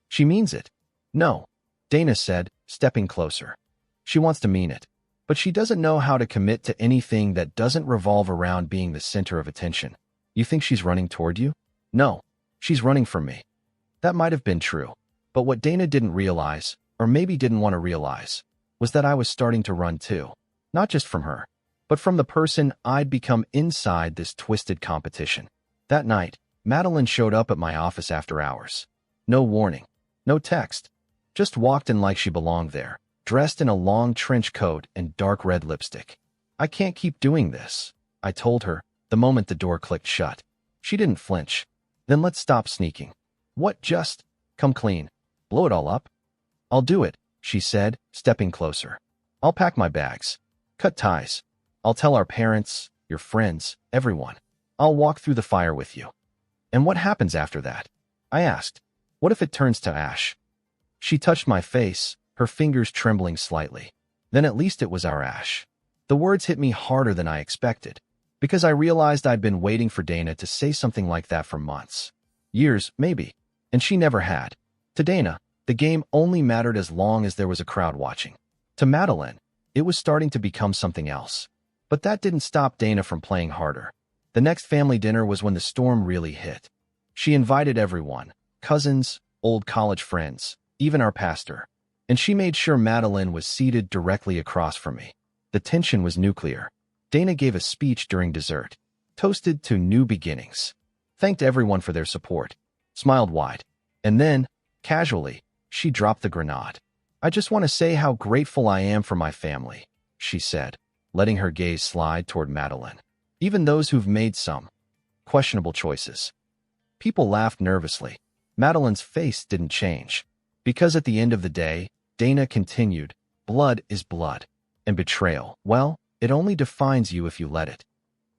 "She means it." "No," Dana said, stepping closer. "She wants to mean it, but she doesn't know how to commit to anything that doesn't revolve around being the center of attention." "You think she's running toward you?" "No, she's running from me." That might have been true, but what Dana didn't realize, or maybe didn't want to realize, was that I was starting to run too. Not just from her, but from the person I'd become inside this twisted competition. That night, Madeline showed up at my office after hours. No warning, no text. Just walked in like she belonged there, dressed in a long trench coat and dark red lipstick. "I can't keep doing this," I told her, the moment the door clicked shut. She didn't flinch. "Then let's stop sneaking." "What, just come clean? Blow it all up?" "I'll do it," she said, stepping closer. "I'll pack my bags. Cut ties. I'll tell our parents, your friends, everyone. I'll walk through the fire with you." "And what happens after that?" I asked. "What if it turns to ash?" She touched my face, her fingers trembling slightly. "Then at least it was our ash." The words hit me harder than I expected, because I realized I'd been waiting for Dana to say something like that for months. Years, maybe. And she never had. To Dana, the game only mattered as long as there was a crowd watching. To Madeline, it was starting to become something else. But that didn't stop Dana from playing harder. The next family dinner was when the storm really hit. She invited everyone, cousins, old college friends, even our pastor. And she made sure Madeline was seated directly across from me. The tension was nuclear. Dana gave a speech during dessert, toasted to new beginnings, thanked everyone for their support, smiled wide, and then, casually, she dropped the grenade. "I just want to say how grateful I am for my family," she said, letting her gaze slide toward Madeline. "Even those who've made some questionable choices." People laughed nervously. Madeline's face didn't change. Because at the end of the day, Dana continued, blood is blood. And betrayal, well, it only defines you if you let it.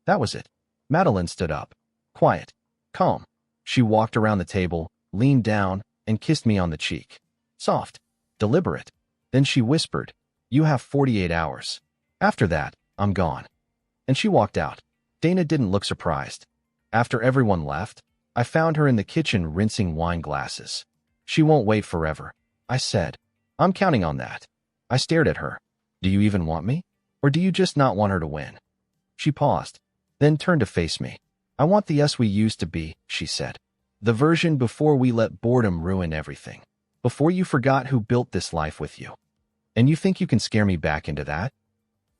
That was it. Madeline stood up. Quiet. Calm. She walked around the table, leaned down, and kissed me on the cheek. Soft. Deliberate. Then she whispered, "You have 48 hours. After that, I'm gone." And she walked out. Dana didn't look surprised. After everyone left, I found her in the kitchen rinsing wine glasses. "She won't wait forever," I said. "I'm counting on that." I stared at her. "Do you even want me? Or do you just not want her to win?" She paused, then turned to face me. "I want the us we used to be," she said. "The version before we let boredom ruin everything. Before you forgot who built this life with you. And you think you can scare me back into that?"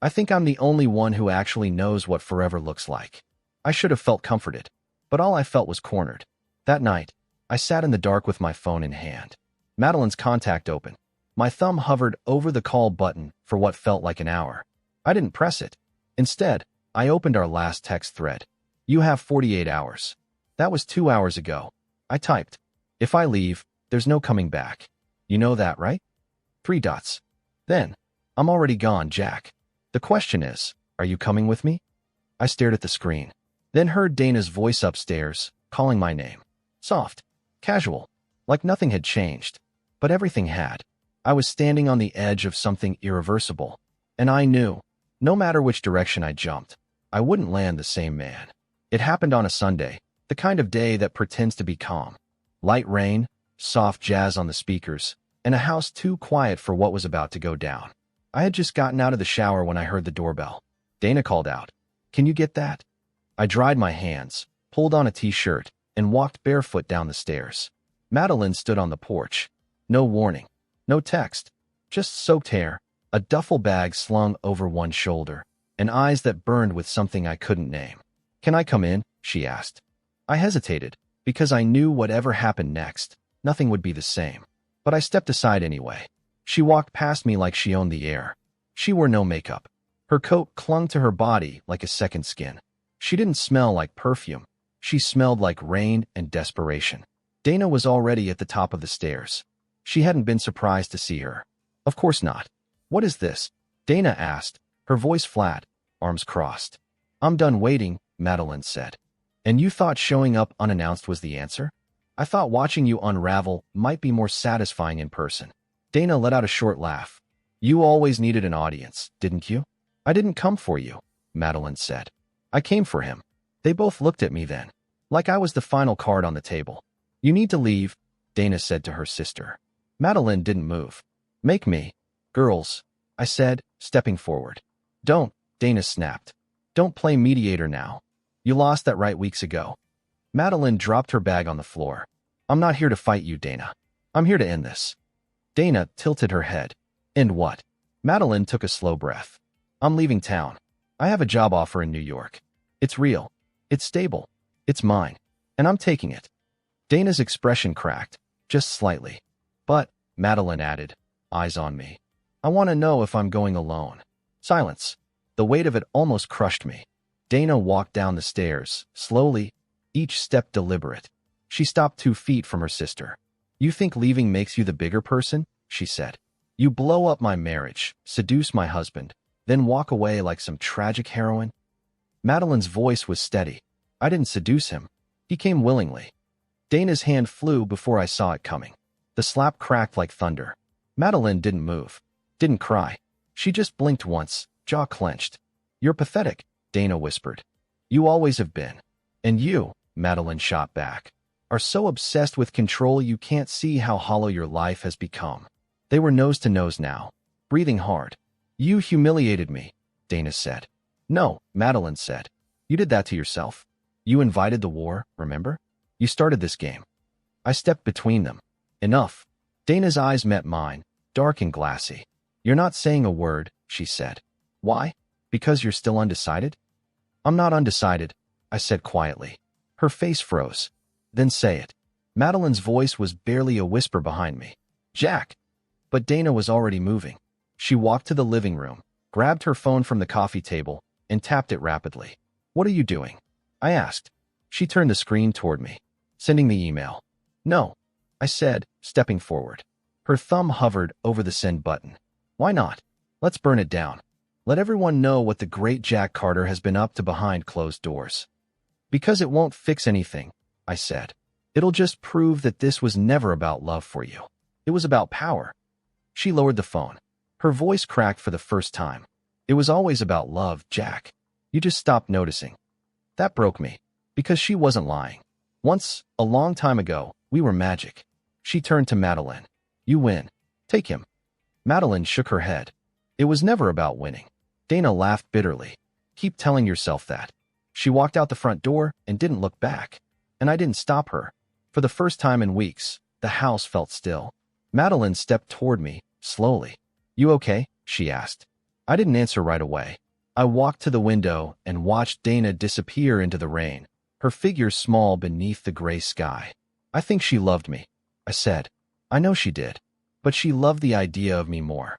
I think I'm the only one who actually knows what forever looks like. I should have felt comforted, but all I felt was cornered. That night, I sat in the dark with my phone in hand. Madeline's contact open. My thumb hovered over the call button for what felt like an hour. I didn't press it. Instead, I opened our last text thread. "You have 48 hours. That was 2 hours ago. I typed. "If I leave, there's no coming back. You know that, right?" 3 dots. Then, "I'm already gone, Jack. The question is, are you coming with me?" I stared at the screen, then heard Dana's voice upstairs, calling my name. Soft. Casual. Like nothing had changed. But everything had. I was standing on the edge of something irreversible. And I knew, no matter which direction I jumped, I wouldn't land the same man. It happened on a Sunday, the kind of day that pretends to be calm. Light rain, soft jazz on the speakers, and a house too quiet for what was about to go down. I had just gotten out of the shower when I heard the doorbell. Dana called out, "Can you get that?" I dried my hands, pulled on a t-shirt, and walked barefoot down the stairs. Madeline stood on the porch. No warning. No text. Just soaked hair, a duffel bag slung over one shoulder, and eyes that burned with something I couldn't name. "Can I come in?" she asked. I hesitated, because I knew whatever happened next, nothing would be the same. But I stepped aside anyway. She walked past me like she owned the air. She wore no makeup. Her coat clung to her body like a second skin. She didn't smell like perfume. She smelled like rain and desperation. Dana was already at the top of the stairs. She hadn't been surprised to see her. Of course not. "What is this?" Dana asked, her voice flat, arms crossed. "I'm done waiting," Madeline said. "And you thought showing up unannounced was the answer? I thought watching you unravel might be more satisfying in person." Dana let out a short laugh. "You always needed an audience, didn't you?" "I didn't come for you," Madeline said. "I came for him." They both looked at me then, like I was the final card on the table. "You need to leave," Dana said to her sister. Madeline didn't move. "Make me." "Girls," I said, stepping forward. "Don't," Dana snapped. "Don't play mediator now. You lost that right weeks ago." Madeline dropped her bag on the floor. "I'm not here to fight you, Dana. I'm here to end this." Dana tilted her head. "End what?" Madeline took a slow breath. "I'm leaving town. I have a job offer in New York. It's real. It's stable. It's mine. And I'm taking it." Dana's expression cracked, just slightly. "But," Madeline added, eyes on me, "I want to know if I'm going alone." Silence. The weight of it almost crushed me. Dana walked down the stairs, slowly, each step deliberate. She stopped 2 feet from her sister. "You think leaving makes you the bigger person?" she said. "You blow up my marriage, seduce my husband, then walk away like some tragic heroine?" Madeline's voice was steady. "I didn't seduce him. He came willingly." Dana's hand flew before I saw it coming. The slap cracked like thunder. Madeline didn't move, didn't cry. She just blinked once, jaw clenched. "You're pathetic," Dana whispered. "You always have been. And you," Madeline shot back, "are so obsessed with control you can't see how hollow your life has become." They were nose to nose now, breathing hard. "You humiliated me," Dana said. "No," Madeline said. "You did that to yourself. You invited the war, remember? You started this game." I stepped between them. "Enough." Dana's eyes met mine, dark and glassy. "You're not saying a word," she said. "Why? Because you're still undecided?" "I'm not undecided," I said quietly. Her face froze. "Then say it." Madeline's voice was barely a whisper behind me. "Jack." But Dana was already moving. She walked to the living room, grabbed her phone from the coffee table, and tapped it rapidly. "What are you doing?" I asked. She turned the screen toward me. "Sending the email." "No," I said, stepping forward. Her thumb hovered over the send button. "Why not? Let's burn it down. Let everyone know what the great Jack Carter has been up to behind closed doors." "Because it won't fix anything," I said. "It'll just prove that this was never about love for you. It was about power." She lowered the phone. Her voice cracked for the first time. "It was always about love, Jack. You just stopped noticing." That broke me, because she wasn't lying. Once, a long time ago, we were magic. She turned to Madeline. "You win. Take him." Madeline shook her head. "It was never about winning." Dana laughed bitterly. "Keep telling yourself that." She walked out the front door and didn't look back. And I didn't stop her. For the first time in weeks, the house felt still. Madeline stepped toward me, slowly. "You okay?" she asked. I didn't answer right away. I walked to the window and watched Dana disappear into the rain, her figure small beneath the gray sky. "I think she loved me," I said. "I know she did. But she loved the idea of me more."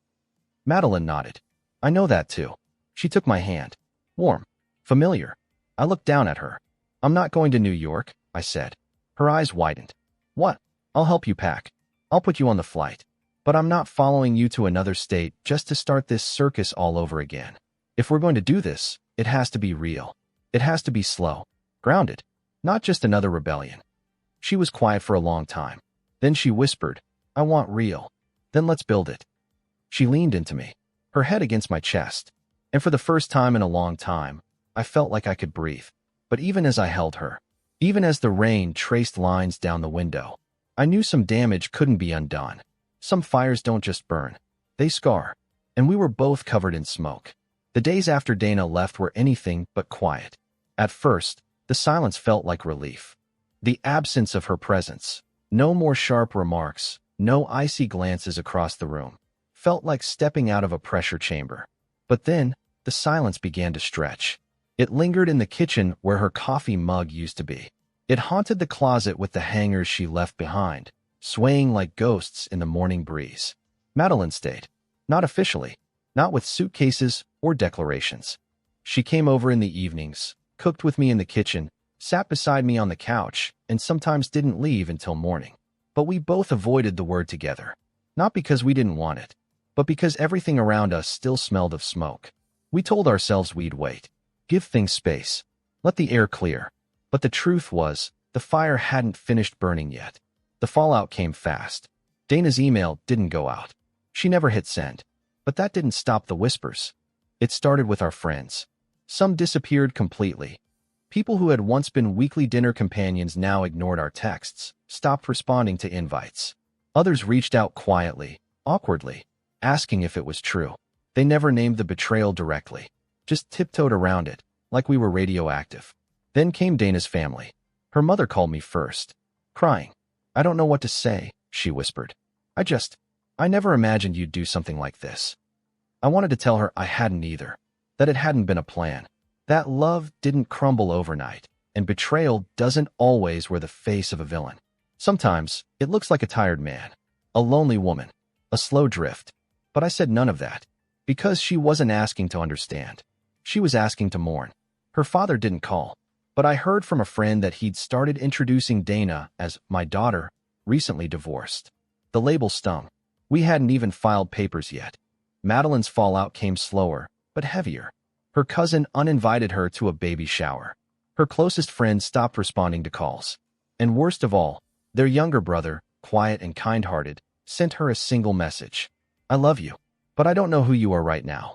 Madeline nodded. "I know that too." She took my hand. Warm. Familiar. I looked down at her. "I'm not going to New York," I said. Her eyes widened. "What?" "I'll help you pack. I'll put you on the flight. But I'm not following you to another state just to start this circus all over again. If we're going to do this, it has to be real. It has to be slow. Grounded. Not just another rebellion." She was quiet for a long time. Then she whispered, "I want real. Then let's build it." She leaned into me, her head against my chest, and for the first time in a long time, I felt like I could breathe. But even as I held her, even as the rain traced lines down the window, I knew some damage couldn't be undone. Some fires don't just burn, they scar. And we were both covered in smoke. The days after Dana left were anything but quiet. At first, the silence felt like relief. The absence of her presence, no more sharp remarks, no icy glances across the room, felt like stepping out of a pressure chamber. But then, the silence began to stretch. It lingered in the kitchen where her coffee mug used to be. It haunted the closet with the hangers she left behind, swaying like ghosts in the morning breeze. Madeline stayed. Not officially, not with suitcases or declarations. She came over in the evenings, cooked with me in the kitchen, sat beside me on the couch, and sometimes didn't leave until morning. But we both avoided the word together. Not because we didn't want it, but because everything around us still smelled of smoke. We told ourselves we'd wait, give things space, let the air clear. But the truth was, the fire hadn't finished burning yet. The fallout came fast. Dana's email didn't go out. She never hit send. But that didn't stop the whispers. It started with our friends. Some disappeared completely. People who had once been weekly dinner companions now ignored our texts, stopped responding to invites. Others reached out quietly, awkwardly, asking if it was true. They never named the betrayal directly, just tiptoed around it, like we were radioactive. Then came Dana's family. Her mother called me first, crying. "I don't know what to say," she whispered. I never imagined you'd do something like this." I wanted to tell her I hadn't either, that it hadn't been a plan, that love didn't crumble overnight, and betrayal doesn't always wear the face of a villain. Sometimes, it looks like a tired man, a lonely woman, a slow drift. But I said none of that, because she wasn't asking to understand. She was asking to mourn. Her father didn't call, but I heard from a friend that he'd started introducing Dana as my daughter, recently divorced. The label stung. We hadn't even filed papers yet. Madeline's fallout came slower, but heavier. Her cousin uninvited her to a baby shower. Her closest friend stopped responding to calls. And worst of all, their younger brother, quiet and kind-hearted, sent her a single message. "I love you, but I don't know who you are right now."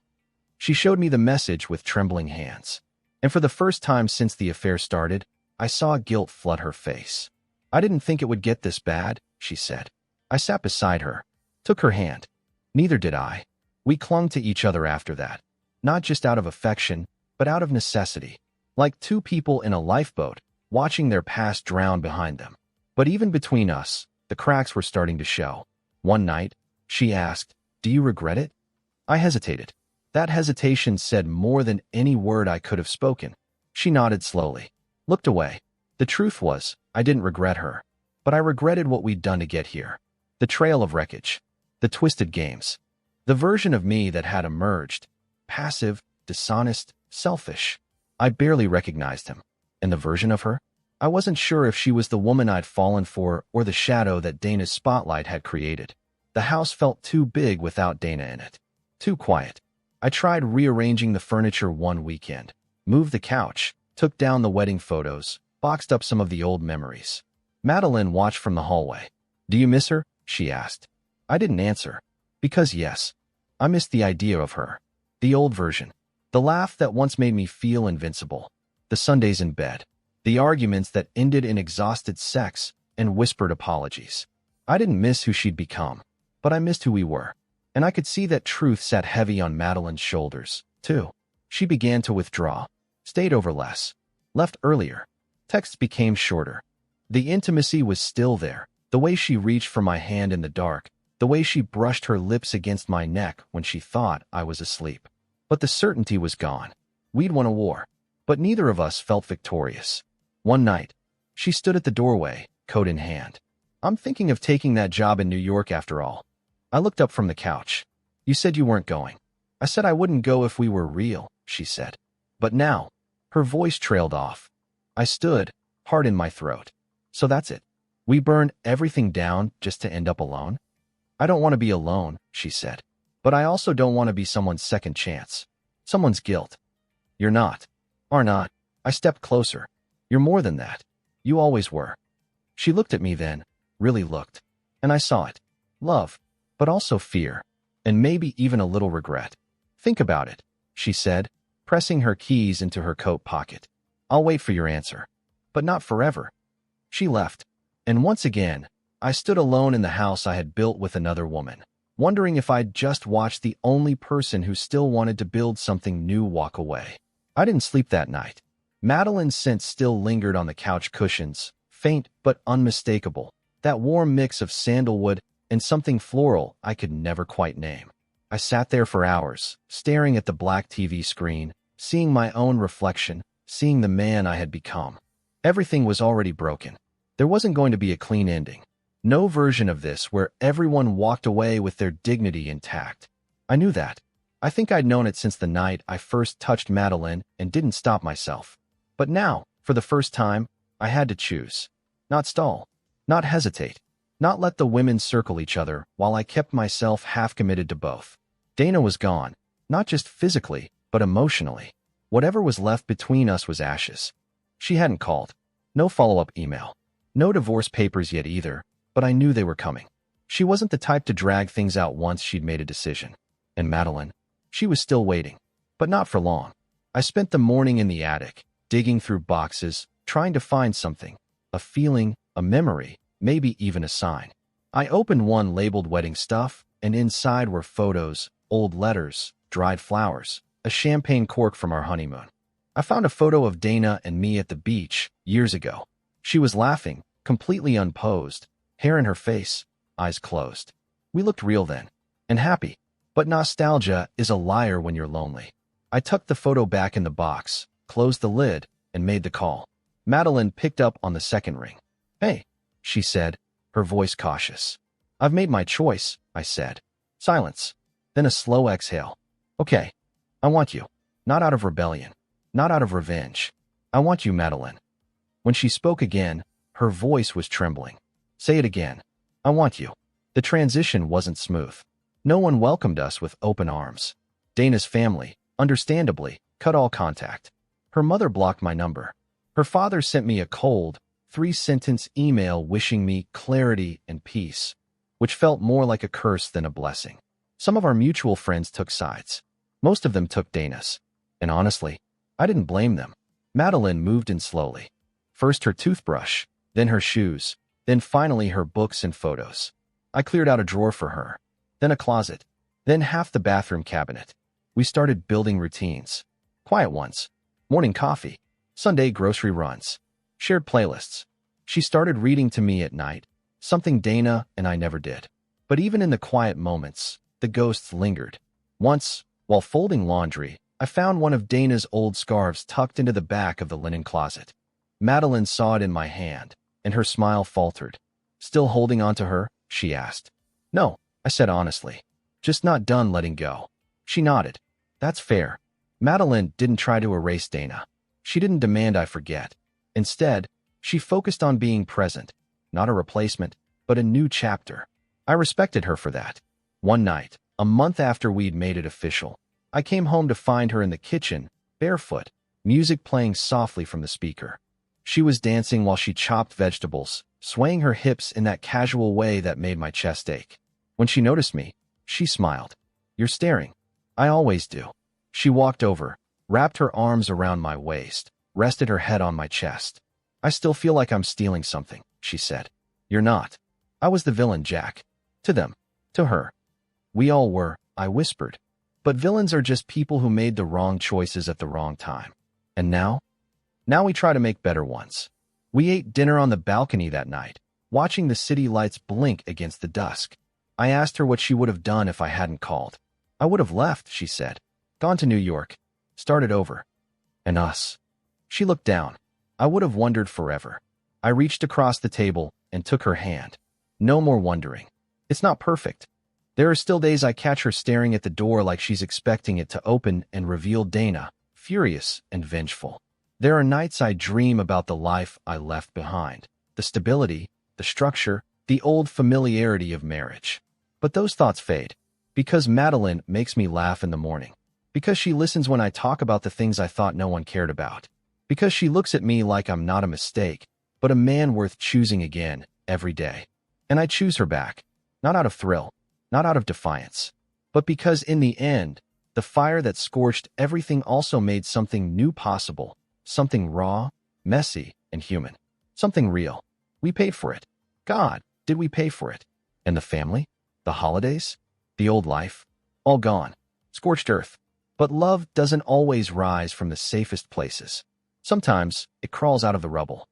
She showed me the message with trembling hands. And for the first time since the affair started, I saw guilt flood her face. "I didn't think it would get this bad," she said. I sat beside her, took her hand. Neither did I. We clung to each other after that, not just out of affection, but out of necessity, like two people in a lifeboat, watching their past drown behind them. But even between us, the cracks were starting to show. One night, she asked, "Do you regret it?" I hesitated. That hesitation said more than any word I could have spoken. She nodded slowly, looked away. The truth was, I didn't regret her, but I regretted what we'd done to get here. The trail of wreckage, the twisted games, the version of me that had emerged, passive, dishonest, selfish. I barely recognized him. And the version of her? I wasn't sure if she was the woman I'd fallen for or the shadow that Dana's spotlight had created. The house felt too big without Dana in it. Too quiet. I tried rearranging the furniture one weekend, moved the couch, took down the wedding photos, boxed up some of the old memories. Madeline watched from the hallway. "Do you miss her?" she asked. I didn't answer. Because yes, I missed the idea of her. The old version. The laugh that once made me feel invincible. The Sundays in bed. The arguments that ended in exhausted sex and whispered apologies. I didn't miss who she'd become, but I missed who we were. And I could see that truth sat heavy on Madeline's shoulders, too. She began to withdraw, stayed over less, left earlier. Texts became shorter. The intimacy was still there, the way she reached for my hand in the dark, the way she brushed her lips against my neck when she thought I was asleep. But the certainty was gone. We'd won a war, but neither of us felt victorious. One night, she stood at the doorway, coat in hand. "I'm thinking of taking that job in New York after all." I looked up from the couch. "You said you weren't going." "I said I wouldn't go if we were real," she said. But now, her voice trailed off. I stood, heart in my throat. "So that's it. We burn everything down just to end up alone?" "I don't want to be alone," she said. "But I also don't want to be someone's second chance. Someone's guilt." "You're not. Are not." I stepped closer. "You're more than that. You always were." She looked at me then, really looked. And I saw it. Love, but also fear, and maybe even a little regret. Think about it, she said, pressing her keys into her coat pocket. I'll wait for your answer. But not forever. She left. And once again, I stood alone in the house I had built with another woman, wondering if I'd just watched the only person who still wanted to build something new walk away. I didn't sleep that night. Madeline's scent still lingered on the couch cushions, faint but unmistakable, that warm mix of sandalwood and something floral I could never quite name. I sat there for hours, staring at the black TV screen, seeing my own reflection, seeing the man I had become. Everything was already broken. There wasn't going to be a clean ending. No version of this where everyone walked away with their dignity intact. I knew that. I think I'd known it since the night I first touched Madeline and didn't stop myself. But now, for the first time, I had to choose. Not stall. Not hesitate. Not let the women circle each other while I kept myself half committed to both. Dana was gone, not just physically, but emotionally. Whatever was left between us was ashes. She hadn't called. No follow-up email. No divorce papers yet either, but I knew they were coming. She wasn't the type to drag things out once she'd made a decision. And Madeline, she was still waiting. But not for long. I spent the morning in the attic, digging through boxes, trying to find something. A feeling, a memory, maybe even a sign. I opened one labeled wedding stuff, and inside were photos, old letters, dried flowers, a champagne cork from our honeymoon. I found a photo of Dana and me at the beach, years ago. She was laughing, completely unposed, hair in her face, eyes closed. We looked real then, and happy. But nostalgia is a liar when you're lonely. I tucked the photo back in the box, closed the lid, and made the call. Madeline picked up on the second ring. Hey, she said, her voice cautious. I've made my choice, I said. Silence. Then a slow exhale. Okay. I want you. Not out of rebellion. Not out of revenge. I want you, Madeline. When she spoke again, her voice was trembling. Say it again. I want you. The transition wasn't smooth. No one welcomed us with open arms. Dana's family, understandably, cut all contact. Her mother blocked my number. Her father sent me a cold, 3-sentence email wishing me clarity and peace, which felt more like a curse than a blessing. Some of our mutual friends took sides. Most of them took Dana's. And honestly, I didn't blame them. Madeline moved in slowly. First her toothbrush, then her shoes, then finally her books and photos. I cleared out a drawer for her, then a closet, then half the bathroom cabinet. We started building routines. Quiet ones. Morning coffee. Sunday grocery runs. Shared playlists. She started reading to me at night, something Dana and I never did. But even in the quiet moments, the ghosts lingered. Once, while folding laundry, I found one of Dana's old scarves tucked into the back of the linen closet. Madeline saw it in my hand, and her smile faltered. Still holding on to her? She asked. No, I said honestly. Just not done letting go. She nodded. That's fair. Madeline didn't try to erase Dana. She didn't demand I forget. Instead, she focused on being present, not a replacement, but a new chapter. I respected her for that. One night, a month after we'd made it official, I came home to find her in the kitchen, barefoot, music playing softly from the speaker. She was dancing while she chopped vegetables, swaying her hips in that casual way that made my chest ache. When she noticed me, she smiled. You're staring. I always do. She walked over, wrapped her arms around my waist, rested her head on my chest. I still feel like I'm stealing something, she said. You're not. I was the villain, Jack. To them. To her. We all were, I whispered. But villains are just people who made the wrong choices at the wrong time. And now? Now we try to make better ones. We ate dinner on the balcony that night, watching the city lights blink against the dusk. I asked her what she would have done if I hadn't called. I would have left, she said. Gone to New York. Started over. And us. She looked down. I would have wondered forever. I reached across the table and took her hand. No more wondering. It's not perfect. There are still days I catch her staring at the door like she's expecting it to open and reveal Dana, furious and vengeful. There are nights I dream about the life I left behind, the stability, the structure, the old familiarity of marriage. But those thoughts fade. Because Madeline makes me laugh in the morning. Because she listens when I talk about the things I thought no one cared about. Because she looks at me like I'm not a mistake, but a man worth choosing again every day. And I choose her back, not out of thrill, not out of defiance, but because in the end, the fire that scorched everything also made something new possible, something raw, messy, and human, something real. We paid for it. God, did we pay for it? And the family? The holidays? The old life? All gone. Scorched earth. But love doesn't always rise from the safest places. Sometimes it crawls out of the rubble.